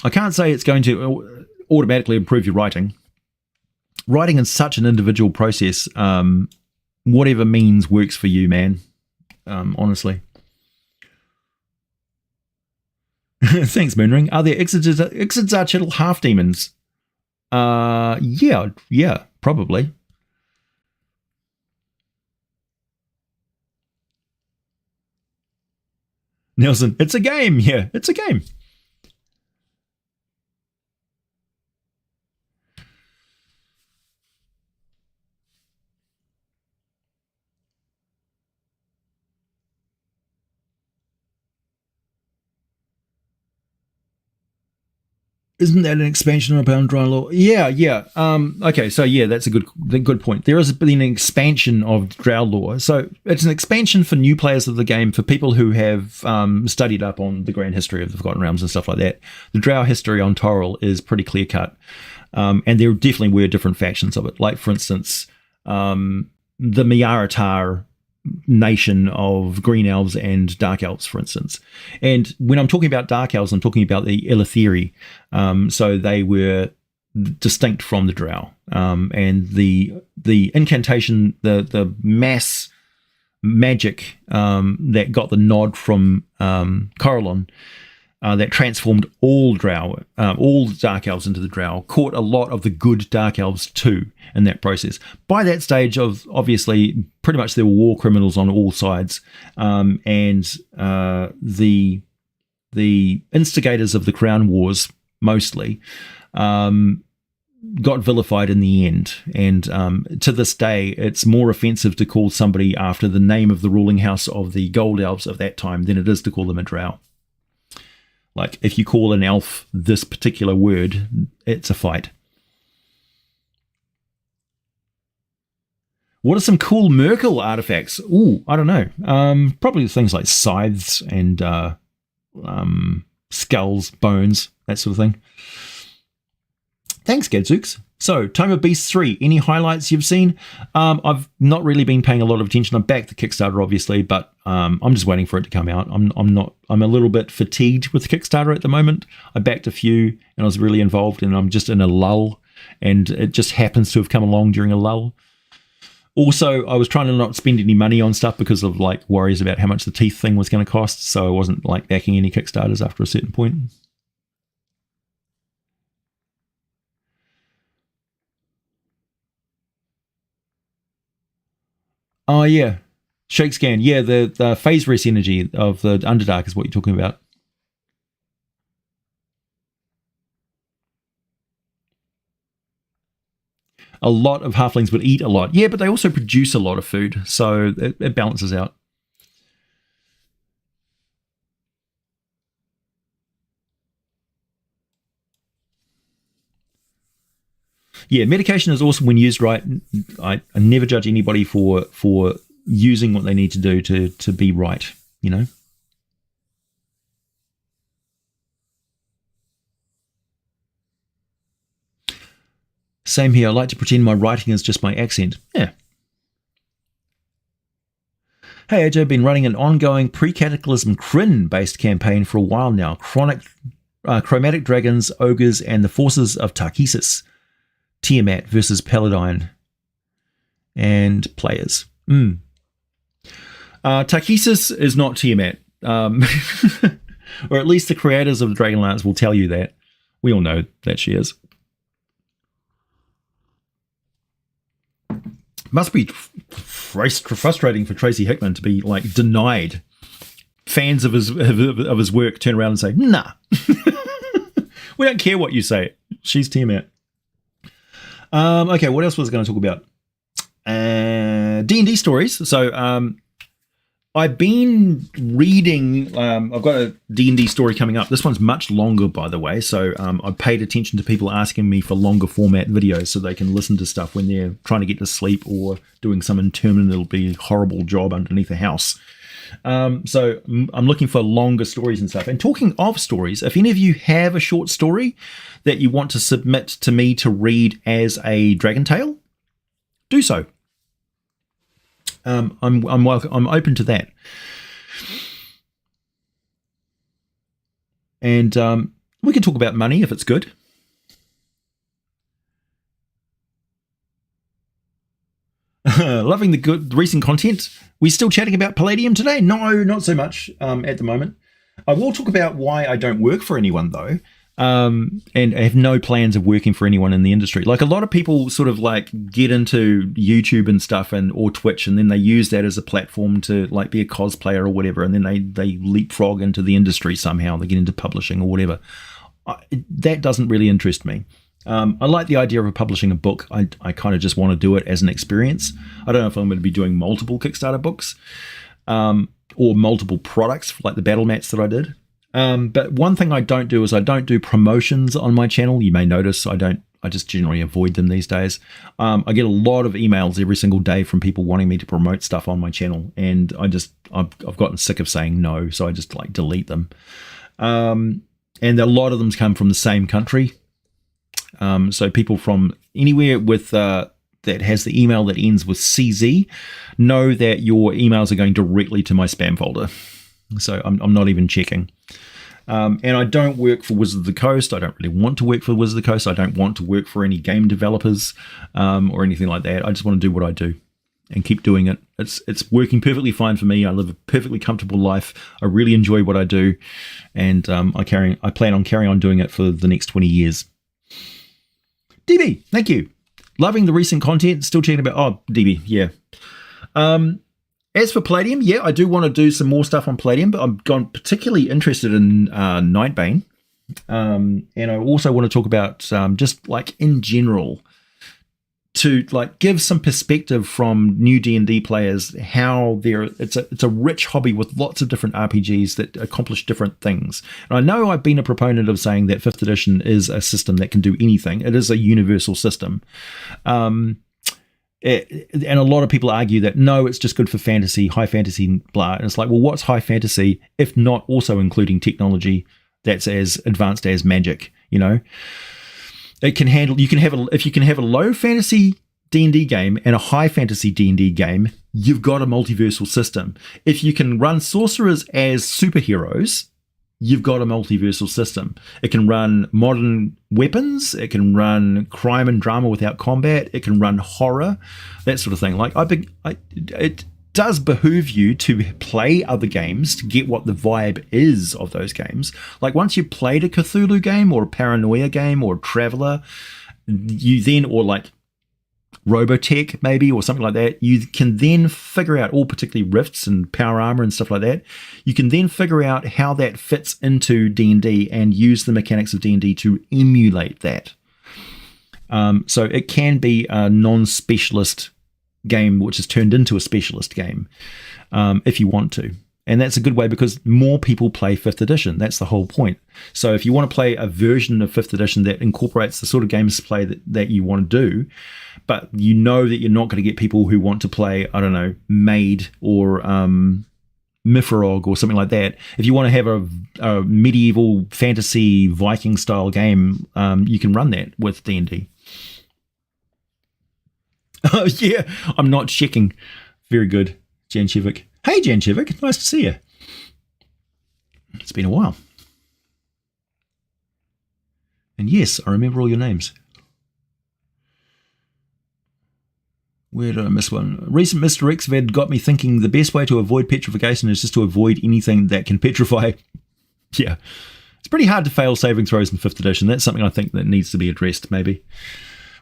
A: I can't say it's going to automatically improve your writing. Writing is such an individual process. Whatever means works for you, man. Honestly. Thanks, Moonring. Are there exodigital half demons? Yeah, probably. Nelson, it's a game. Yeah, it's a game. Isn't that an expansion upon Dry Law? Yeah. Okay, so yeah, that's a good point. There has been an expansion of Drow lore. So it's an expansion for new players of the game, for people who have studied up on the grand history of the Forgotten Realms and stuff like that. The Drow history on Toril is pretty clear cut. And there definitely were different factions of it. Like, for instance, the Miaratar nation of green elves and dark elves, for instance. And when I'm talking about dark elves, I'm talking about the Eleutheri. So they were distinct from the drow. And the incantation, the mass magic that got the nod from Corellon, that transformed all drow, all dark elves into the drow, caught a lot of the good dark elves too in that process. By that stage, of obviously pretty much there were war criminals on all sides, and the instigators of the Crown Wars mostly got vilified in the end. And to this day, it's more offensive to call somebody after the name of the ruling house of the gold elves of that time than it is to call them a drow. Like, if you call an elf this particular word, it's a fight. What are some cool Merkel artifacts? Ooh, I don't know. Probably things like scythes and skulls, bones, that sort of thing. Thanks, Gadzooks. So, Tome of Beasts 3, any highlights you've seen? I've not really been paying a lot of attention. I'm back to Kickstarter, obviously, but I'm just waiting for it to come out. I'm a little bit fatigued with Kickstarter at the moment. I backed a few, and I was really involved, and I'm just in a lull, and it just happens to have come along during a lull. Also, I was trying to not spend any money on stuff because of like worries about how much the teeth thing was going to cost, so I wasn't like backing any Kickstarters after a certain point. Oh, yeah. Shakescan. Yeah, the phase rest energy of the Underdark is what you're talking about. A lot of halflings would eat a lot. Yeah, but they also produce a lot of food, so it balances out. Yeah, medication is awesome when used right. I never judge anybody for using what they need to do to be right, you know? Same here. I like to pretend my writing is just my accent. Yeah. Hey, AJ, I've been running an ongoing pre-cataclysm krynn-based campaign for a while now. Chromatic dragons, ogres, and the forces of Tarkhesis. Tiamat versus Paladine and players. Tarkhesis is not Tiamat. Or at least the creators of the Dragonlance will tell you that. We all know that she is. Must be frustrating for Tracy Hickman to be like denied. Fans of his work turn around and say, nah. We don't care what you say. She's Tiamat. Okay, what else was I going to talk about? D&D stories. So I've been reading, I've got a D&D story coming up. This one's much longer, by the way. So I paid attention to people asking me for longer format videos so they can listen to stuff when they're trying to get to sleep or doing some interminably horrible job underneath a house. So I'm looking for longer stories and stuff. And talking of stories, if any of you have a short story that you want to submit to me to read as a Dragon Tale, do so. I'm welcome. I'm open to that. And we can talk about money if it's good. Loving the recent content. We still chatting about Palladium today? No, not so much at the moment. I will talk about why I don't work for anyone, though, and I have no plans of working for anyone in the industry. Like, a lot of people sort of like get into YouTube and stuff or Twitch, and then they use that as a platform to like be a cosplayer or whatever, and then they leapfrog into the industry somehow. They get into publishing or whatever. That doesn't really interest me. I like the idea of publishing a book. I kind of just want to do it as an experience. I don't know if I'm going to be doing multiple Kickstarter books or multiple products like the battle mats that I did. But one thing I don't do is I don't do promotions on my channel. You may notice I just generally avoid them these days. I get a lot of emails every single day from people wanting me to promote stuff on my channel, and I've gotten sick of saying no, so I just like delete them. And a lot of them come from the same country. So people from anywhere with that has the email that ends with CZ, know that your emails are going directly to my spam folder. So I'm not even checking. And I don't work for Wizards of the Coast. I don't really want to work for Wizards of the Coast. I don't want to work for any game developers or anything like that. I just want to do what I do and keep doing it. It's working perfectly fine for me. I live a perfectly comfortable life. I really enjoy what I do, and I plan on carrying on doing it for the next 20 years. DB, thank you. Loving the recent content. Still checking about. Oh, DB, yeah. As for Palladium, yeah, I do want to do some more stuff on Palladium, but I'm particularly interested in Nightbane, and I also want to talk about just like in general, to like give some perspective from new D&D players how it's a rich hobby with lots of different RPGs that accomplish different things. And I know I've been a proponent of saying that 5th edition is a system that can do anything. It is a universal system. And a lot of people argue that no, it's just good for fantasy, high fantasy, blah. And it's like, well, what's high fantasy if not also including technology that's as advanced as magic, you know? It can handle. If you can have a low fantasy D&D game and a high fantasy D&D game, you've got a multiversal system. If you can run sorcerers as superheroes, you've got a multiversal system. It can run modern weapons. It can run crime and drama without combat. It can run horror, that sort of thing. Like it does behoove you to play other games to get what the vibe is of those games. Like once you played a Cthulhu game or a Paranoia game or a Traveller, you then, or like Robotech maybe or something like that, you can then figure out, all particularly Rifts and Power Armor and stuff like that, you can then figure out how that fits into D&D and use the mechanics of D&D to emulate that. So it can be a non-specialist game which is turned into a specialist game if you want to, and that's a good way because more people play 5th edition. That's the whole point. So if you want to play a version of 5th edition that incorporates the sort of games play that you want to do, but you know that you're not going to get people who want to play, I don't know, Maid or Mifrog or something like that. If you want to have a medieval fantasy Viking style game, you can run that with D&D. Oh, yeah, I'm not checking. Very good, Jan Chivik. Hey, Jan Chivik, nice to see you. It's been a while. And yes, I remember all your names. Where did I miss one? Recent misdirects have had got me thinking the best way to avoid petrification is just to avoid anything that can petrify. Yeah, it's pretty hard to fail saving throws in 5th edition. That's something I think that needs to be addressed, maybe.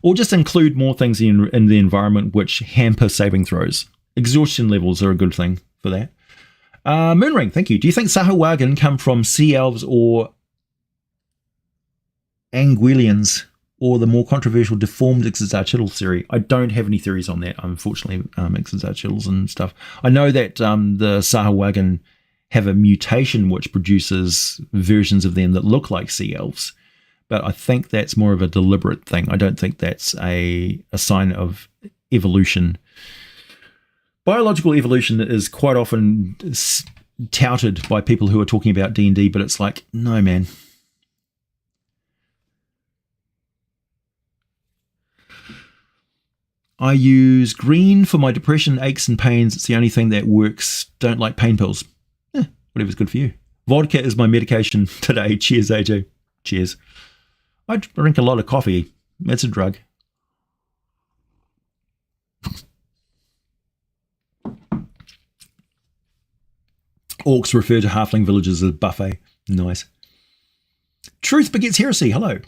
A: Or just include more things in the environment which hamper saving throws. Exhaustion levels are a good thing for that. Moonring, thank you. Do you think Sahuagin come from Sea Elves or Anguillians, or the more controversial deformed Ixalar theory? I don't have any theories on that, unfortunately, Ixalar and stuff. I know that the Sahuagin have a mutation which produces versions of them that look like Sea Elves. But I think that's more of a deliberate thing. I don't think that's a sign of evolution. Biological evolution is quite often touted by people who are talking about D&D, but it's like, no, man. I use green for my depression, aches and pains. It's the only thing that works. Don't like pain pills. Whatever's good for you. Vodka is my medication today. Cheers, AJ. Cheers. I drink a lot of coffee. It's a drug. Orcs refer to halfling villages as buffet. Nice. Truth begets heresy. Hello.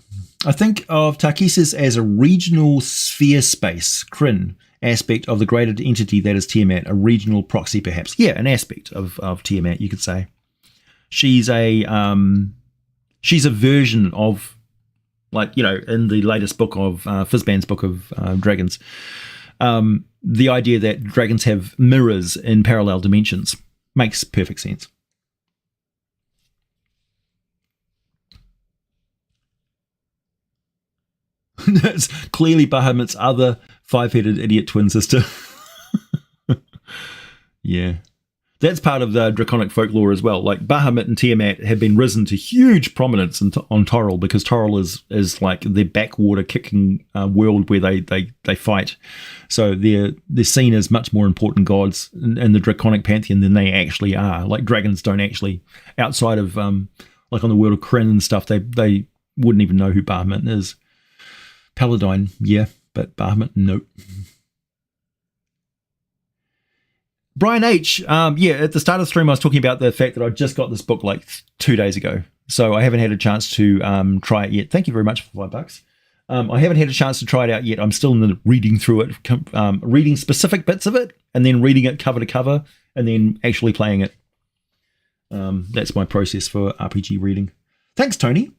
A: I think of Tarkisas as a regional sphere space, krynn, aspect of the greater entity that is Tiamat, a regional proxy perhaps. Yeah, an aspect of Tiamat, you could say. She's a version of, like, you know, in the latest book of Fizban's book of dragons, the idea that dragons have mirrors in parallel dimensions makes perfect sense. That's clearly Bahamut's other 5-headed idiot twin sister. Yeah. That's part of the draconic folklore as well. Like Bahamut and Tiamat have been risen to huge prominence on Toril, because Toril is like the backwater kicking world where they fight. So they're seen as much more important gods in the draconic pantheon than they actually are. Like dragons don't actually, outside of like on the world of krynn and stuff, they wouldn't even know who Bahamut is. Paladine, yeah, but Bahamut, nope. Brian H, yeah, at the start of the stream I was talking about the fact that I just got this book like 2 days ago, so I haven't had a chance to try it yet. Thank you very much for $5. I haven't had a chance to try it out yet. I'm still in the reading through it, reading specific bits of it, and then reading it cover to cover, and then actually playing it. That's my process for RPG reading. Thanks, Tony.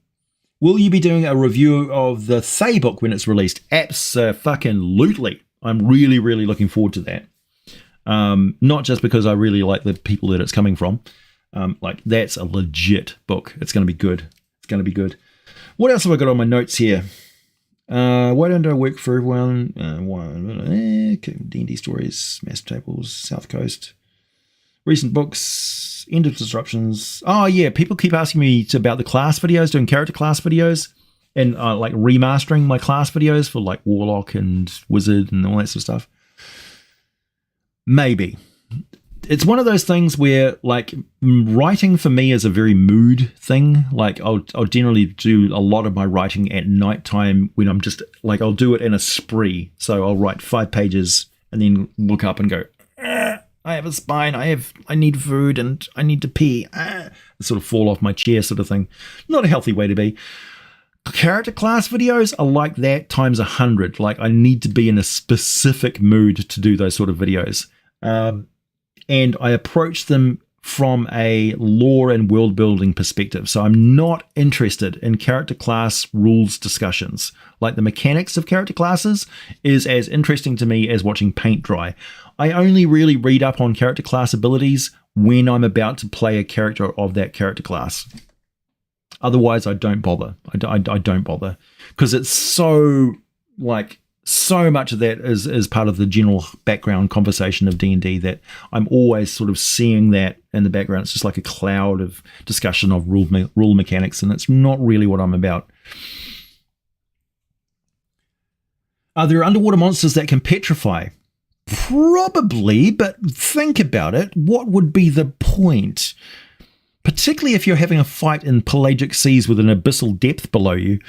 A: Will you be doing a review of the Thay book when it's released? Abso-fucking-lutely. I'm really, really looking forward to that. Not just because I really like the people that it's coming from. Like, that's a legit book. It's going to be good. It's going to be good. What else have I got on my notes here? Why don't I work for everyone? D&D stories, master tables, South Coast, recent books, end of disruptions. Oh yeah, people keep asking me about the class videos, doing character class videos, and like remastering my class videos for like Warlock and Wizard and all that sort of stuff. Maybe. It's one of those things where, like, writing for me is a very mood thing. Like, I'll generally do a lot of my writing at nighttime when I'm just, like, I'll do it in a spree. So I'll write 5 pages and then look up and go, I have a spine, I need food, and I need to pee. Sort of fall off my chair sort of thing. Not a healthy way to be. Character class videos are like that times 100. Like, I need to be in a specific mood to do those sort of videos. And I approach them from a lore and world building perspective. So I'm not interested in character class rules discussions. Like, the mechanics of character classes is as interesting to me as watching paint dry. I only really read up on character class abilities when I'm about to play a character of that character class. Otherwise, I don't bother. I don't bother, because it's so, like, so much of that is part of the general background conversation of D&D that I'm always sort of seeing that in the background. It's just like a cloud of discussion of rule mechanics, and it's not really what I'm about. Are there underwater monsters that can petrify? Probably, but think about it. What would be the point? Particularly if you're having a fight in pelagic seas with an abyssal depth below you,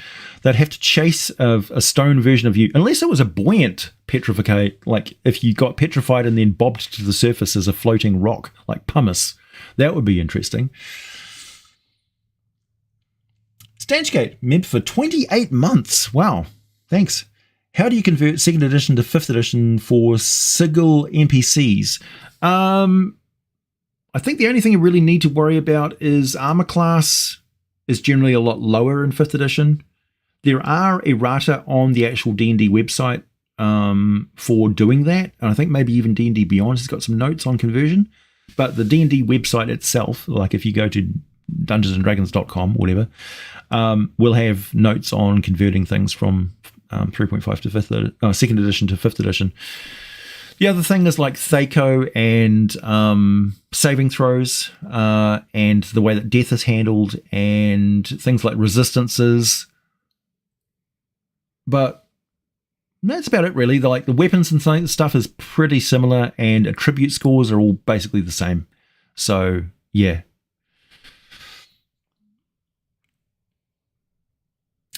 A: they'd have to chase a stone version of you, unless it was a buoyant petrificate, like if you got petrified and then bobbed to the surface as a floating rock, like pumice. That would be interesting. Stanchgate, meant for 28 months. Wow, thanks. How do you convert 2nd edition to 5th edition for Sigil NPCs? I think the only thing you really need to worry about is armor class is generally a lot lower in 5th edition. There are errata on the actual D&D website for doing that, and I think maybe even D&D Beyond has got some notes on conversion. But the D&D website itself, like if you go to dungeonsanddragons.com, whatever, will have notes on converting things from 3.5 to 2nd edition to 5th edition. The other thing is like Thaco and saving throws and the way that death is handled and things like resistances. But that's about it, really. The weapons and stuff is pretty similar, and attribute scores are all basically the same. So, yeah.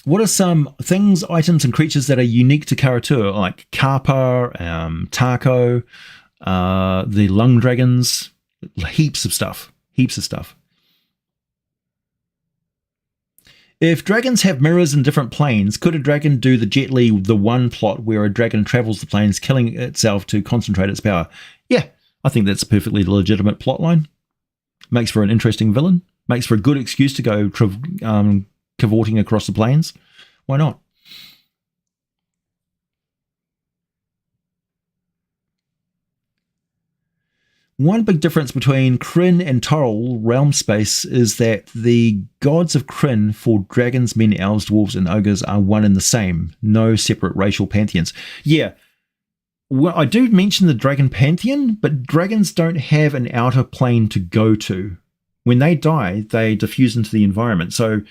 A: What are some things, items, and creatures that are unique to Karatur, like Karpa, Taco, the Lung Dragons? Heaps of stuff. Heaps of stuff. If dragons have mirrors in different planes, could a dragon do the Jet Li the One plot where a dragon travels the planes, killing itself to concentrate its power? Yeah, I think that's a perfectly legitimate plotline. Makes for an interesting villain. Makes for a good excuse to go cavorting across the plains. Why not? One big difference between Krynn and Toril realm space is that the gods of Krynn for dragons, men, elves, dwarves, and ogres are one and the same. No separate racial pantheons. Yeah, Well, I do mention the dragon pantheon, but dragons don't have an outer plane to go to. When they die, they diffuse into the environment. So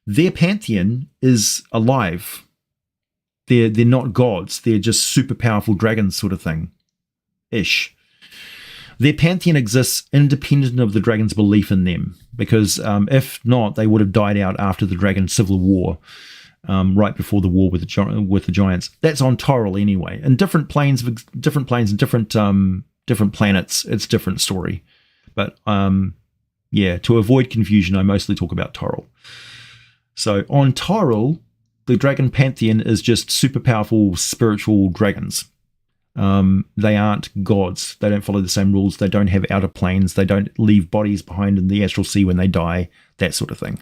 A: their pantheon is alive. They're not gods. They're just super powerful dragons sort of thing. Ish. Their pantheon exists independent of the dragon's belief in them, because if not, they would have died out after the dragon civil war. Right before the war with the giants. That's on Toril anyway. In different planes and different planets, it's a different story. But yeah, to avoid confusion, I mostly talk about Toril. So on Toril, the dragon pantheon is just super powerful spiritual dragons. They aren't gods. They don't follow the same rules. They don't have outer planes. They don't leave bodies behind in the astral sea when they die. That sort of thing.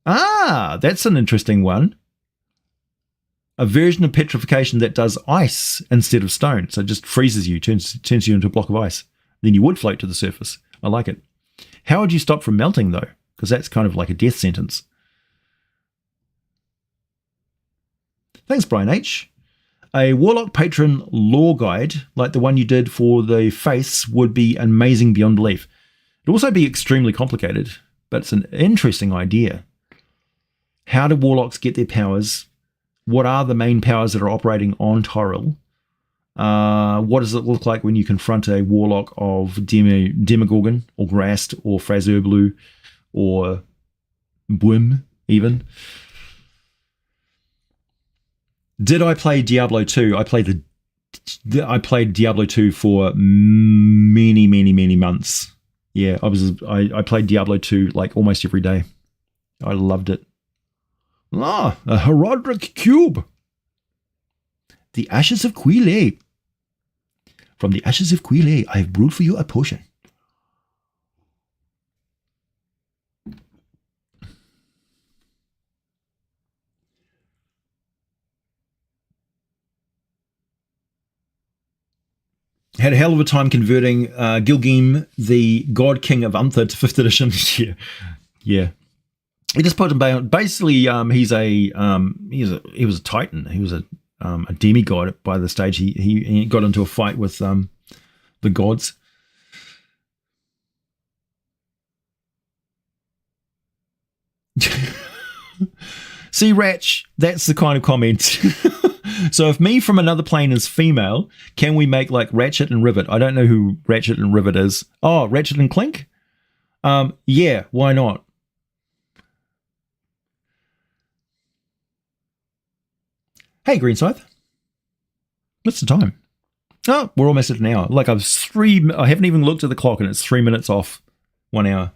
A: Ah, that's an interesting one. A version of petrification that does ice instead of stone. So it just freezes you, turns you into a block of ice. Then you would float to the surface. I like it. How would you stop from melting, though? Because that's kind of like a death sentence. Thanks, Brian H. A Warlock Patron lore guide, like the one you did for the Faiths, would be amazing beyond belief. It'd also be extremely complicated, but it's an interesting idea. How do warlocks get their powers? What are the main powers that are operating on Toril? What does it look like when you confront a warlock of Demogorgon, or Grast, or Frazerblu, or Bwim, even? Did I play Diablo 2? I played Diablo 2 for many months. Yeah, I played Diablo 2 like almost every day. I loved it. Ah, a Herodric cube. The ashes of Quile. From the ashes of Quile, I have brewed for you a potion. Had a hell of a time converting Gilgim, the God King of Untha, to 5th edition. Yeah. He just put him down. Basically, he was a titan. He was a demigod by the stage. He got into a fight with the gods. See, Ratch, that's the kind of comment. So if me from another plane is female, can we make like Ratchet and Rivet? I don't know who Ratchet and Rivet is. Oh, Ratchet and Clink? Yeah, why not? Hey, Green Scythe. What's the time? Oh, we're almost at an hour. Like I haven't even looked at the clock and it's 3 minutes off 1 hour.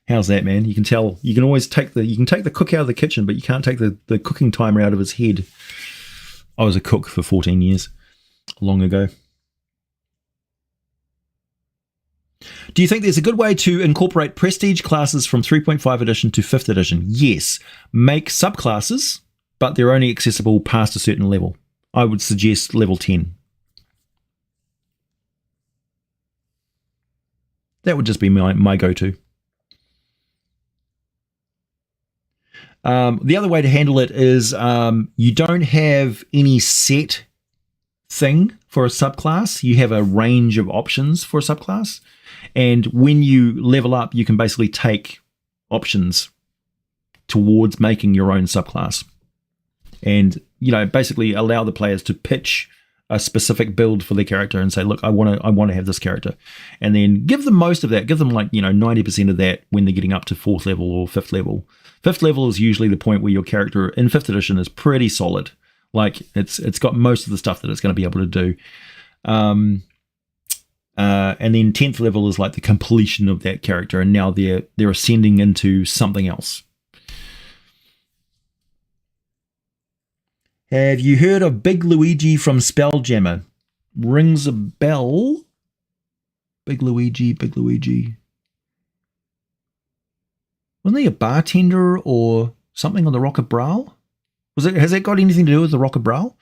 A: How's that, man? You can tell. You can always take the cook out of the kitchen, but you can't take the cooking timer out of his head. I was a cook for 14 years, long ago. Do you think there's a good way to incorporate prestige classes from 3.5 edition to 5th edition? Yes. Make subclasses, but they're only accessible past a certain level. I would suggest level 10. That would just be my go-to. The other way to handle it is you don't have any set thing for a subclass. You have a range of options for a subclass. And when you level up, you can basically take options towards making your own subclass. And, basically allow the players to pitch a specific build for their character and say, look, I want to have this character. And then give them most of that. Give them 90% of that when they're getting up to 4th level or 5th level. 5th level is usually the point where your character in 5th edition is pretty solid. Like it's got most of the stuff that it's going to be able to do. And then 10th level is like the completion of that character, and now they're ascending into something else. Have you heard of Big Luigi from Spelljammer? Rings a bell. Big Luigi. Wasn't he a bartender or something on the Rock of Brawl? Has that got anything to do with the Rock of Brawl?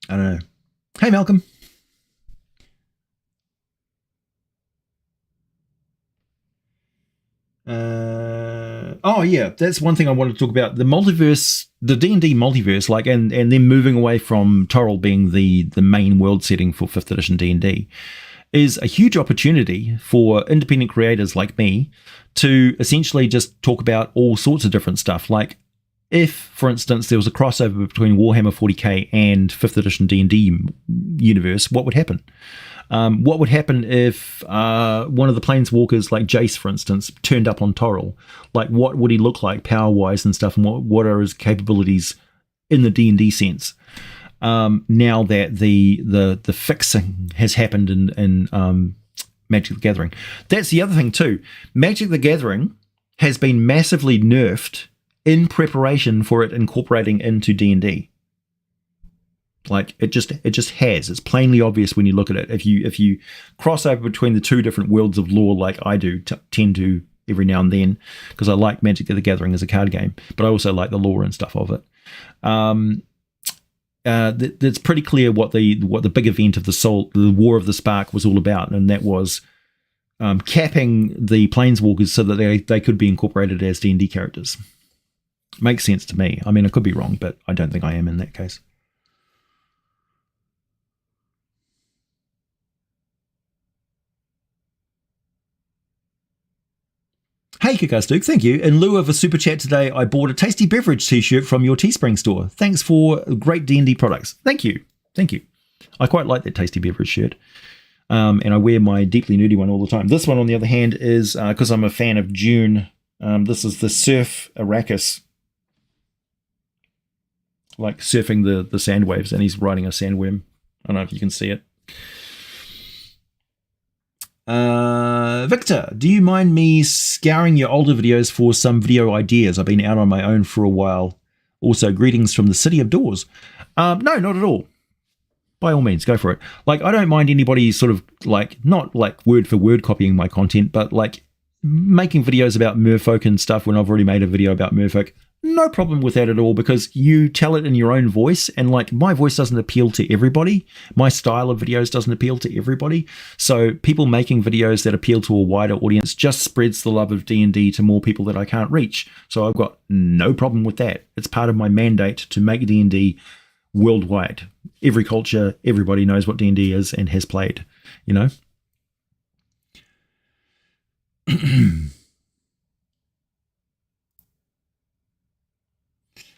A: I don't know. Hey, Malcolm. Oh yeah, that's one thing I wanted to talk about. The multiverse, the D&D multiverse, like, and then moving away from Toril being the main world setting for 5th edition D&D, is a huge opportunity for independent creators like me to essentially just talk about all sorts of different stuff. Like, if, for instance, there was a crossover between Warhammer 40k and 5th edition D&D universe, what would happen? What would happen if one of the planeswalkers, like Jace, for instance, turned up on Toril? Like, what would he look like power-wise and stuff, and what are his capabilities in the D&D sense? Now that the fixing has happened in Magic the Gathering. That's the other thing too. Magic the Gathering has been massively nerfed in preparation for it incorporating into D&D. Like, it just has. It's plainly obvious when you look at it. If you cross over between the two different worlds of lore, like I do, tend to every now and then, because I like Magic the Gathering as a card game, but I also like the lore and stuff of it. It's pretty clear what the big event of the War of the Spark was all about, and that was capping the planeswalkers so that they could be incorporated as D&D characters. Makes sense to me. I mean, I could be wrong, but I don't think I am in that case. Hey, Kikastook, thank you. In lieu of a super chat today, I bought a tasty beverage t-shirt from your Teespring store. Thanks for great D&D products. Thank you. Thank you. I quite like that tasty beverage shirt. And I wear my deeply nerdy one all the time. This one, on the other hand, is, because I'm a fan of Dune, this is the Surf Arrakis. Like surfing the sand waves, and he's riding a sandworm. I don't know if you can see it. Victor, do you mind me scouring your older videos for some video ideas? I've been out on my own for a while. Also, greetings from the City of Doors. No, not at all. By all means, go for it. Like, I don't mind anybody sort of like, not like word for word copying my content, but like making videos about merfolk and stuff when I've already made a video about merfolk. No problem with that at all, because you tell it in your own voice, and like, my voice doesn't appeal to everybody. My style of videos doesn't appeal to everybody. So people making videos that appeal to a wider audience just spreads the love of D&D to more people that I can't reach. So I've got no problem with that. It's part of my mandate to make D&D worldwide. Every culture, everybody knows what D&D is and has played, you know?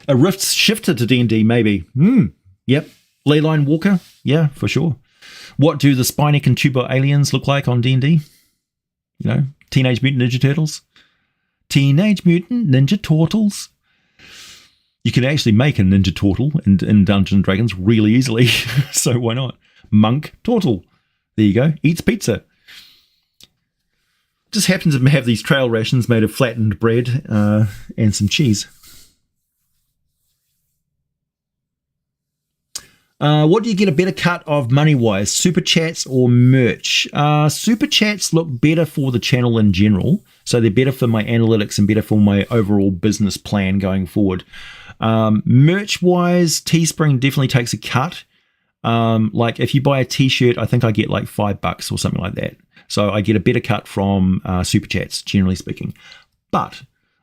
A: A Rift shifter to D&D, maybe. Yep. Leyline Walker? Yeah, for sure. What do the Spinac and Tuber aliens look like on D&D? You know, Teenage Mutant Ninja Turtles? Teenage Mutant Ninja Turtles? You can actually make a Ninja Turtle in Dungeons & Dragons really easily, so why not? Monk Turtle. There you go. Eats pizza. Just happens to have these trail rations made of flattened bread and some cheese. What do you get a better cut of money-wise, super chats or merch? Super chats look better for the channel in general, so they're better for my analytics and better for my overall business plan going forward. Merch-wise, Teespring definitely takes a cut. Like, if you buy a t-shirt, I think I get like $5 or something like that. So I get a better cut from super chats, generally speaking. But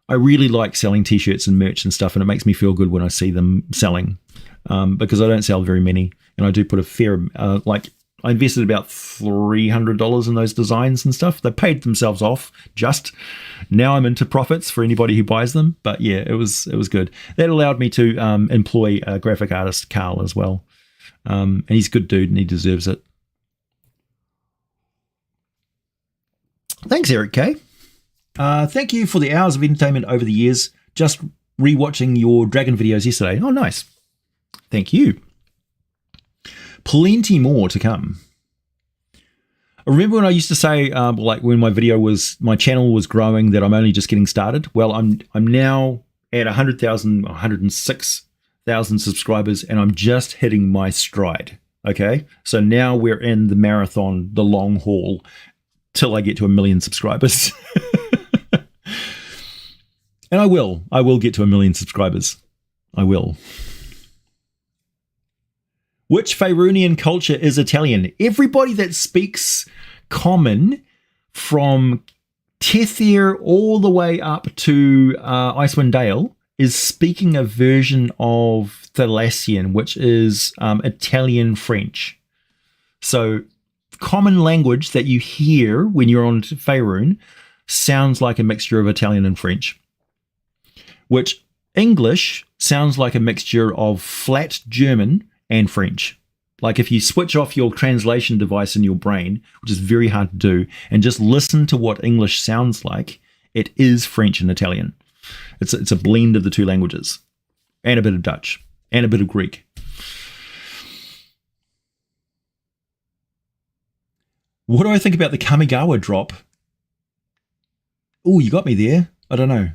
A: I really like selling t-shirts and merch and stuff, and it makes me feel good when I see them selling. Because I don't sell very many, and I do put a fair, like, I invested about $300 in those designs and stuff. They paid themselves off. Just now I'm into profits for anybody who buys them. But yeah, it was good. That allowed me to employ a graphic artist, Carl, as well. And he's a good dude, and he deserves it. Thanks, Eric K. Thank you for the hours of entertainment over the years. Just rewatching your dragon videos yesterday. Oh, nice. Thank you. Plenty more to come. I remember when I used to say, like when my channel was growing, that I'm only just getting started. Well, I'm now at 106,000 subscribers, and I'm just hitting my stride. Okay, so now we're in the marathon, the long haul, till I get to 1 million subscribers. And I will get to 1 million subscribers. I will. Which Faerunian culture is Italian? Everybody that speaks Common from Tethyr all the way up to Icewind Dale is speaking a version of Thalassian, which is Italian French. So common language that you hear when you're on faerun sounds like a mixture of Italian and French, which English sounds like a mixture of flat German and French. Like if you switch off your translation device in your brain, which is very hard to do, and just listen to what English sounds like, it is French and Italian. It's a blend of the two languages, and a bit of Dutch, and a bit of Greek. What do I think about the Kamigawa drop? Oh, you got me there. I don't know.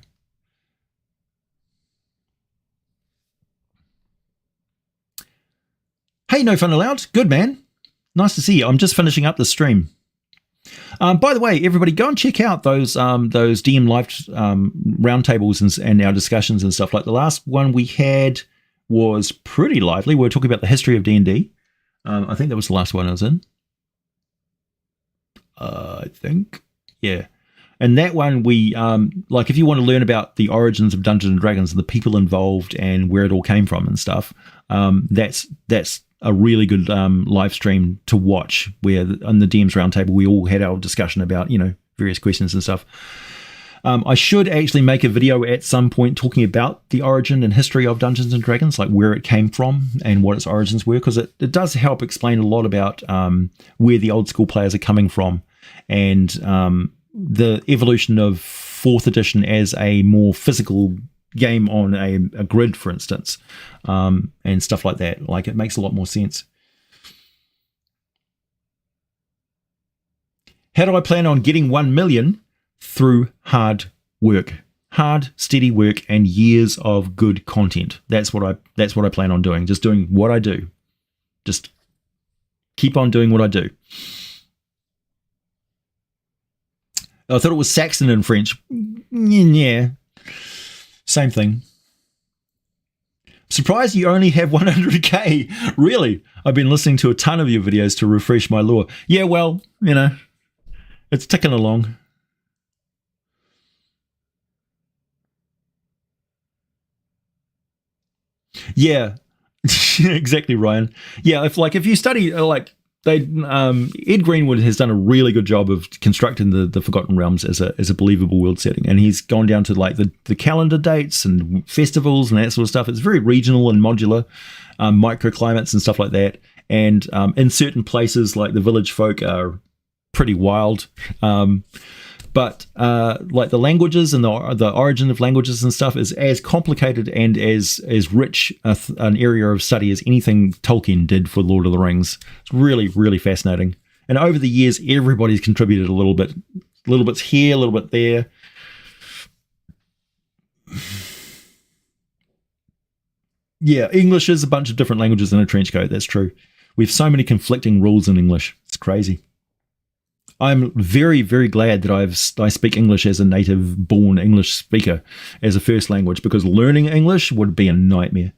A: Hey, No Fun Allowed. Good, man. Nice to see you. I'm just finishing up the stream. By the way, everybody, go and check out those DM live roundtables and our discussions and stuff. Like the last one we had was pretty lively. We were talking about the history of D&D. I think that was the last one I was in. I think. Yeah. And that one we, like if you want to learn about the origins of Dungeons and Dragons and the people involved and where it all came from and stuff, that's a really good live stream to watch, where on the DM's Roundtable we all had our discussion about, various questions and stuff. I should actually make a video at some point talking about the origin and history of Dungeons and Dragons, like where it came from and what its origins were, because it does help explain a lot about where the old school players are coming from, and the evolution of 4th edition as a more physical game on a grid, for instance, and stuff like that. Like, it makes a lot more sense. How do I plan on getting 1 million? Through hard work, hard, steady work, and years of good content. That's what I plan on doing. Just doing what I do. Just keep on doing what I do. I thought it was Saxon in French. Yeah, same thing. Surprised you only have 100k. Really? I've been listening to a ton of your videos to refresh my lore. Yeah, well, it's ticking along. Yeah, exactly, Ryan. Yeah, if you study Ed Greenwood has done a really good job of constructing the Forgotten Realms as a believable world setting, and he's gone down to like the calendar dates and festivals and that sort of stuff. It's very regional and modular, microclimates and stuff like that. And in certain places, like the village folk are pretty wild. But like the languages and the origin of languages and stuff is as complicated and as rich an area of study as anything Tolkien did for Lord of the Rings. It's really, really fascinating. And over the years, everybody's contributed a little bit here, a little bit there. Yeah, English is a bunch of different languages in a trench coat. That's true. We have so many conflicting rules in English. It's crazy. I'm very, very glad that I speak English as a native-born English speaker as a first language, because learning English would be a nightmare.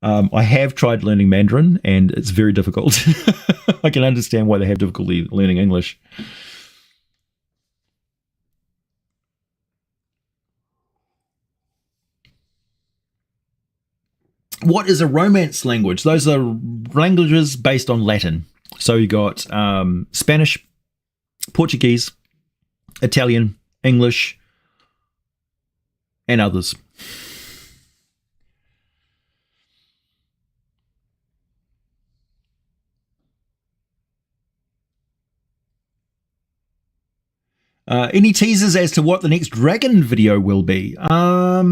A: I have tried learning Mandarin, and it's very difficult. I can understand why they have difficulty learning English. What is a Romance language? Those are languages based on Latin. So you got Spanish, Portuguese, Italian, English, and others. Any teasers as to what the next dragon video will be? No.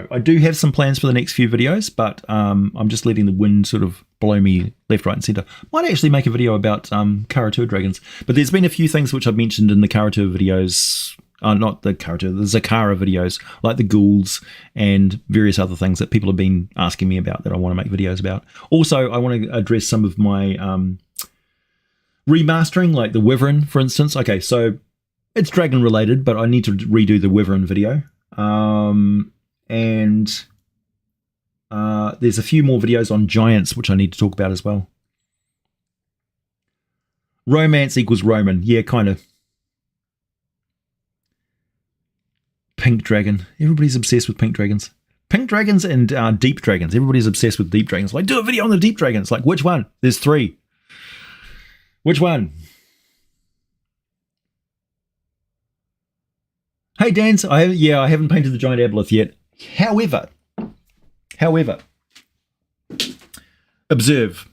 A: I do have some plans for the next few videos, but I'm just letting the wind sort of blow me left, right, and center. Might actually make a video about Karatua dragons, but there's been a few things which I've mentioned in the Karatua videos, not the Karatua, the Zakara videos, like the ghouls and various other things that people have been asking me about that I want to make videos about. Also, I want to address some of my remastering, like the Wyvern, for instance. Okay, so it's dragon related, but I need to redo the Wyvern video. And there's a few more videos on giants which I need to talk about as well. Romance equals Roman. Yeah, kind of. Pink dragon. Everybody's obsessed with pink dragons. Pink dragons and deep dragons. Everybody's obsessed with deep dragons. Like, do a video on the deep dragons. Like, which one? There's 3. Which one? Hey, Dans. I haven't painted the giant aboleth yet. However, observe.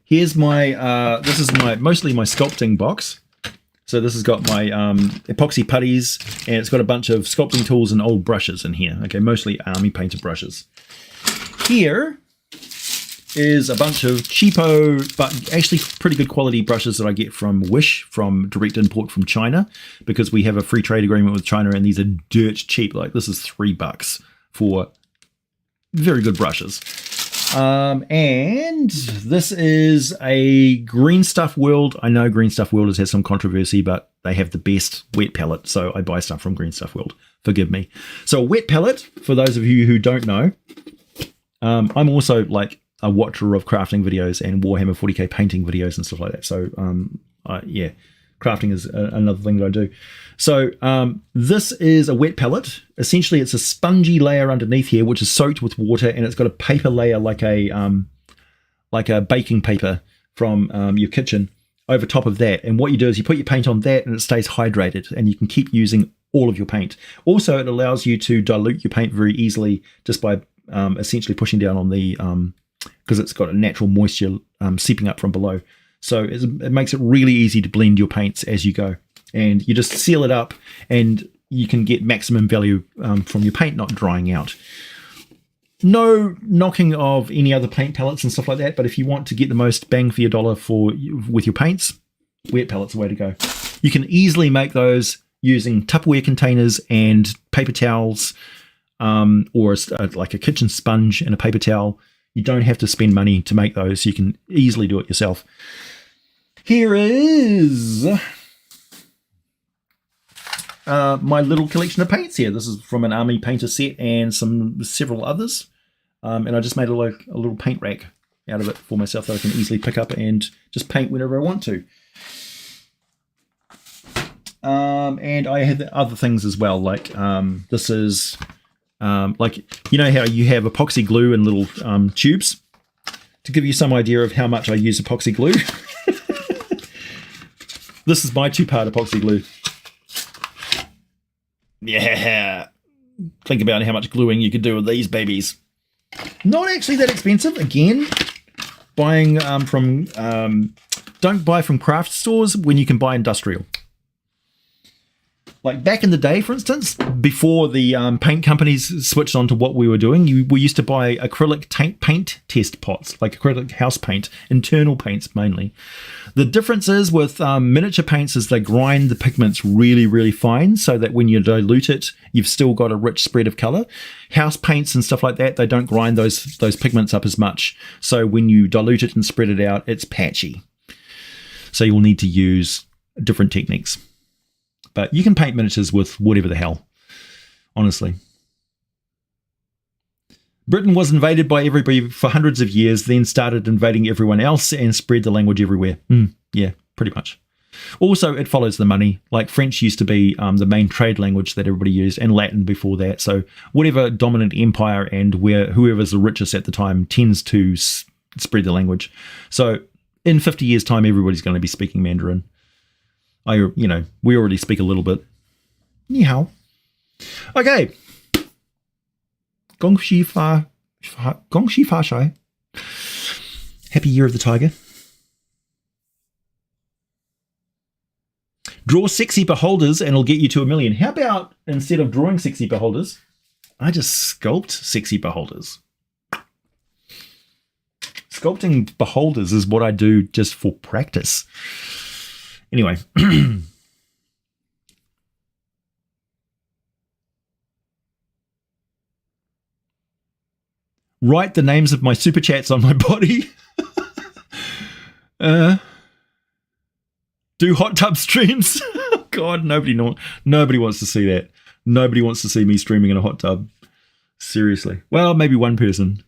A: Here's my, this is mostly my sculpting box. So this has got my epoxy putties, and it's got a bunch of sculpting tools and old brushes in here. Okay, mostly army painter brushes. Here is a bunch of cheapo, but actually pretty good quality brushes that I get from Wish, from direct import from China, because we have a free trade agreement with China, and these are dirt cheap. Like, this is $3 for very good brushes. And this is a Green Stuff World. I know Green Stuff World has had some controversy, but they have the best wet palette, so I buy stuff from Green Stuff World. Forgive me. So a wet palette, for those of you who don't know, I'm also like a watcher of crafting videos and Warhammer 40k painting videos and stuff like that. So yeah, crafting is another thing that I do. So this is a wet palette. Essentially, it's a spongy layer underneath here, which is soaked with water, and it's got a paper layer like a baking paper from your kitchen over top of that. And what you do is you put your paint on that, and it stays hydrated, and you can keep using all of your paint. Also, it allows you to dilute your paint very easily just by essentially pushing down on the because it's got a natural moisture seeping up from below. So it makes it really easy to blend your paints as you go. And you just seal it up, and you can get maximum value from your paint not drying out. No knocking of any other paint palettes and stuff like that, but if you want to get the most bang for your dollar with your paints, wet palette's the way to go. You can easily make those using Tupperware containers and paper towels, or like a kitchen sponge and a paper towel. You don't have to spend money to make those. You can easily do it yourself. Here is my little collection of paints here. This is from an army painter set and several others. And I just made a little paint rack out of it for myself that I can easily pick up and just paint whenever I want to. And I have other things as well. Like this is like, you know how you have epoxy glue in little tubes? To give you some idea of how much I use epoxy glue. This is my 2-part epoxy glue. Yeah. Think about how much gluing you could do with these babies. Not actually that expensive. Again, buying don't buy from craft stores when you can buy industrial. Like back in the day, for instance, before the paint companies switched on to what we were doing, we used to buy acrylic paint test pots, like acrylic house paint, internal paints mainly. The difference is with miniature paints is they grind the pigments really, really fine so that when you dilute it, you've still got a rich spread of color. House paints and stuff like that, they don't grind those pigments up as much. So when you dilute it and spread it out, it's patchy. So you'll need to use different techniques. But you can paint miniatures with whatever the hell, honestly. Britain was invaded by everybody for hundreds of years, then started invading everyone else and spread the language everywhere. Yeah, pretty much. Also, it follows the money. Like French used to be the main trade language that everybody used, and Latin before that. So whatever dominant empire and whoever's the richest at the time tends to spread the language. So in 50 years' time, everybody's going to be speaking Mandarin. We already speak a little bit. Ni hao. Okay. Gong Xi Fa Shai. Happy Year of the Tiger. Draw sexy beholders and it'll get you to 1 million. How about instead of drawing sexy beholders, I just sculpt sexy beholders? Sculpting beholders is what I do just for practice. Anyway. Write the names of my super chats on my body. Do hot tub streams. God, nobody wants to see that. Nobody wants to see me streaming in a hot tub. Seriously. Well, maybe one person.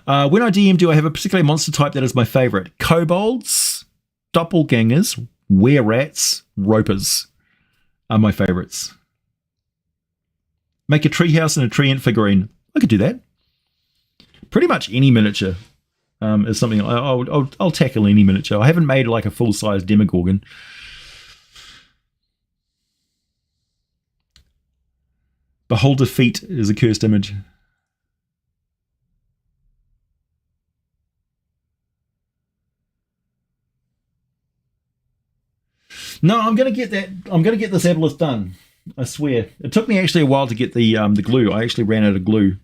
A: When I DM, do I have a particular monster type that is my favorite? Kobolds, doppelgangers, were-rats, ropers are my favorites. Make a treehouse and a treant figurine. I could do that. Pretty much any miniature is something I'll tackle any miniature. I haven't made like a full-size Demogorgon. Beholder feet is a cursed image. No, I'm gonna get that. I'm gonna get this aboleth done. I swear. It took me actually a while to get the glue. I actually ran out of glue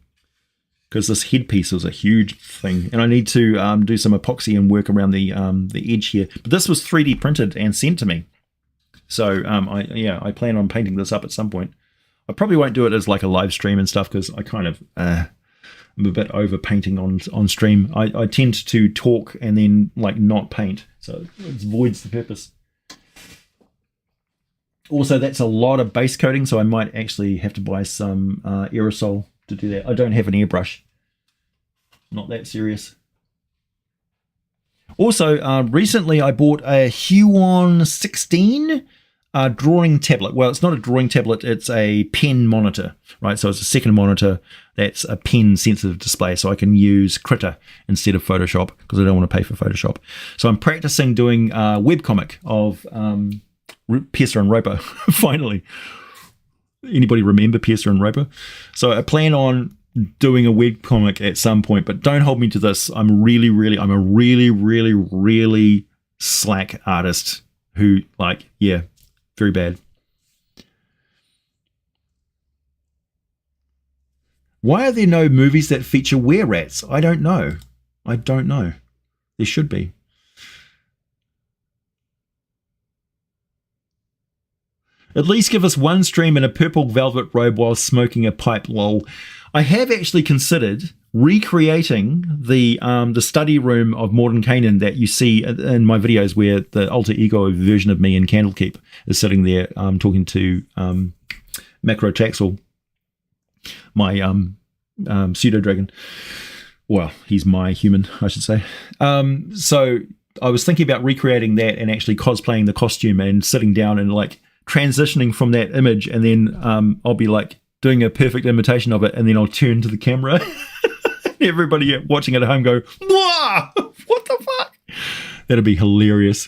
A: because this headpiece was a huge thing, and I need to do some epoxy and work around the edge here. But this was 3D printed and sent to me, so I plan on painting this up at some point. I probably won't do it as like a live stream and stuff because I kind of I'm a bit over painting on stream. I tend to talk and then like not paint, so it voids the purpose. Also, that's a lot of base coating, so I might actually have to buy some aerosol to do that. I don't have an airbrush. Not that serious. Also, recently I bought a Huon 16 drawing tablet. Well, it's not a drawing tablet, it's a pen monitor, right? So it's a second monitor that's a pen sensitive display, so I can use Critter instead of Photoshop because I don't want to pay for Photoshop. So I'm practicing doing a webcomic of Piercer and Roper, finally. Anybody remember Piercer and Roper? So I plan on doing a webcomic at some point, but don't hold me to this. I'm a really, really slack artist who, like, yeah, very bad. Why are there no movies that feature were-rats? I don't know. There should be. At least give us one stream in a purple velvet robe while smoking a pipe, lol. I have actually considered recreating the study room of Mordenkainen that you see in my videos where the alter ego version of me in Candlekeep is sitting there talking to Macrotaxel, my pseudo-dragon. Well, he's my human, I should say. So I was thinking about recreating that and actually cosplaying the costume and sitting down and like transitioning from that image, and then I'll be like doing a perfect imitation of it, and then I'll turn to the camera and everybody watching at home go, "Whoa, what the fuck?" That'd be hilarious.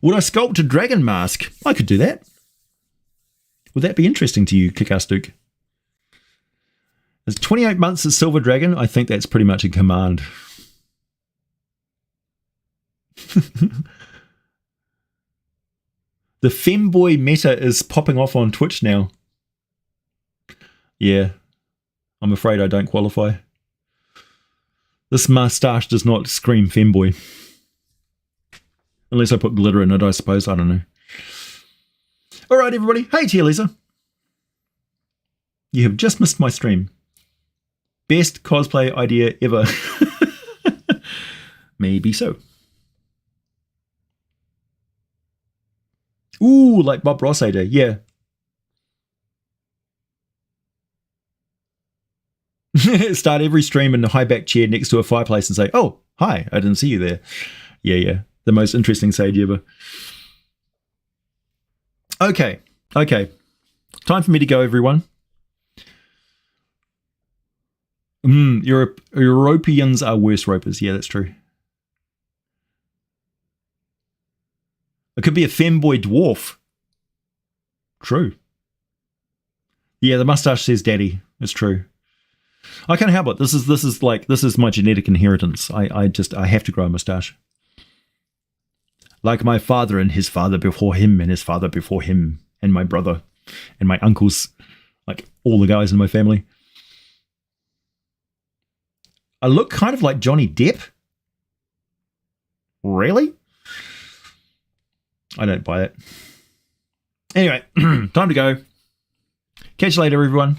A: Would I sculpt a dragon mask? I could do that. Would that be interesting to you, Kick-Ass Duke? It's 28 months as Silver Dragon. I think that's pretty much a command. The femboy meta is popping off on Twitch now. Yeah, I'm afraid I don't qualify. This moustache does not scream femboy. Unless I put glitter in it, I suppose. I don't know. All right, everybody. Hey, Tia Lisa. You have just missed my stream. Best cosplay idea ever. Maybe so. Ooh, like Bob Ross AD, yeah. Start every stream in a high back chair next to a fireplace and say, "Oh, hi, I didn't see you there." Yeah. The most interesting sage ever. Okay. Time for me to go, everyone. Europeans are worse ropers. Yeah, that's true. It could be a femboy dwarf. True. Yeah, the mustache says daddy. It's true. I can't help it. This is my genetic inheritance. I have to grow a mustache. Like my father and his father before him and his father before him and my brother and my uncles. Like all the guys in my family. I look kind of like Johnny Depp. Really? I don't buy it. Anyway, time to go. Catch you later, everyone.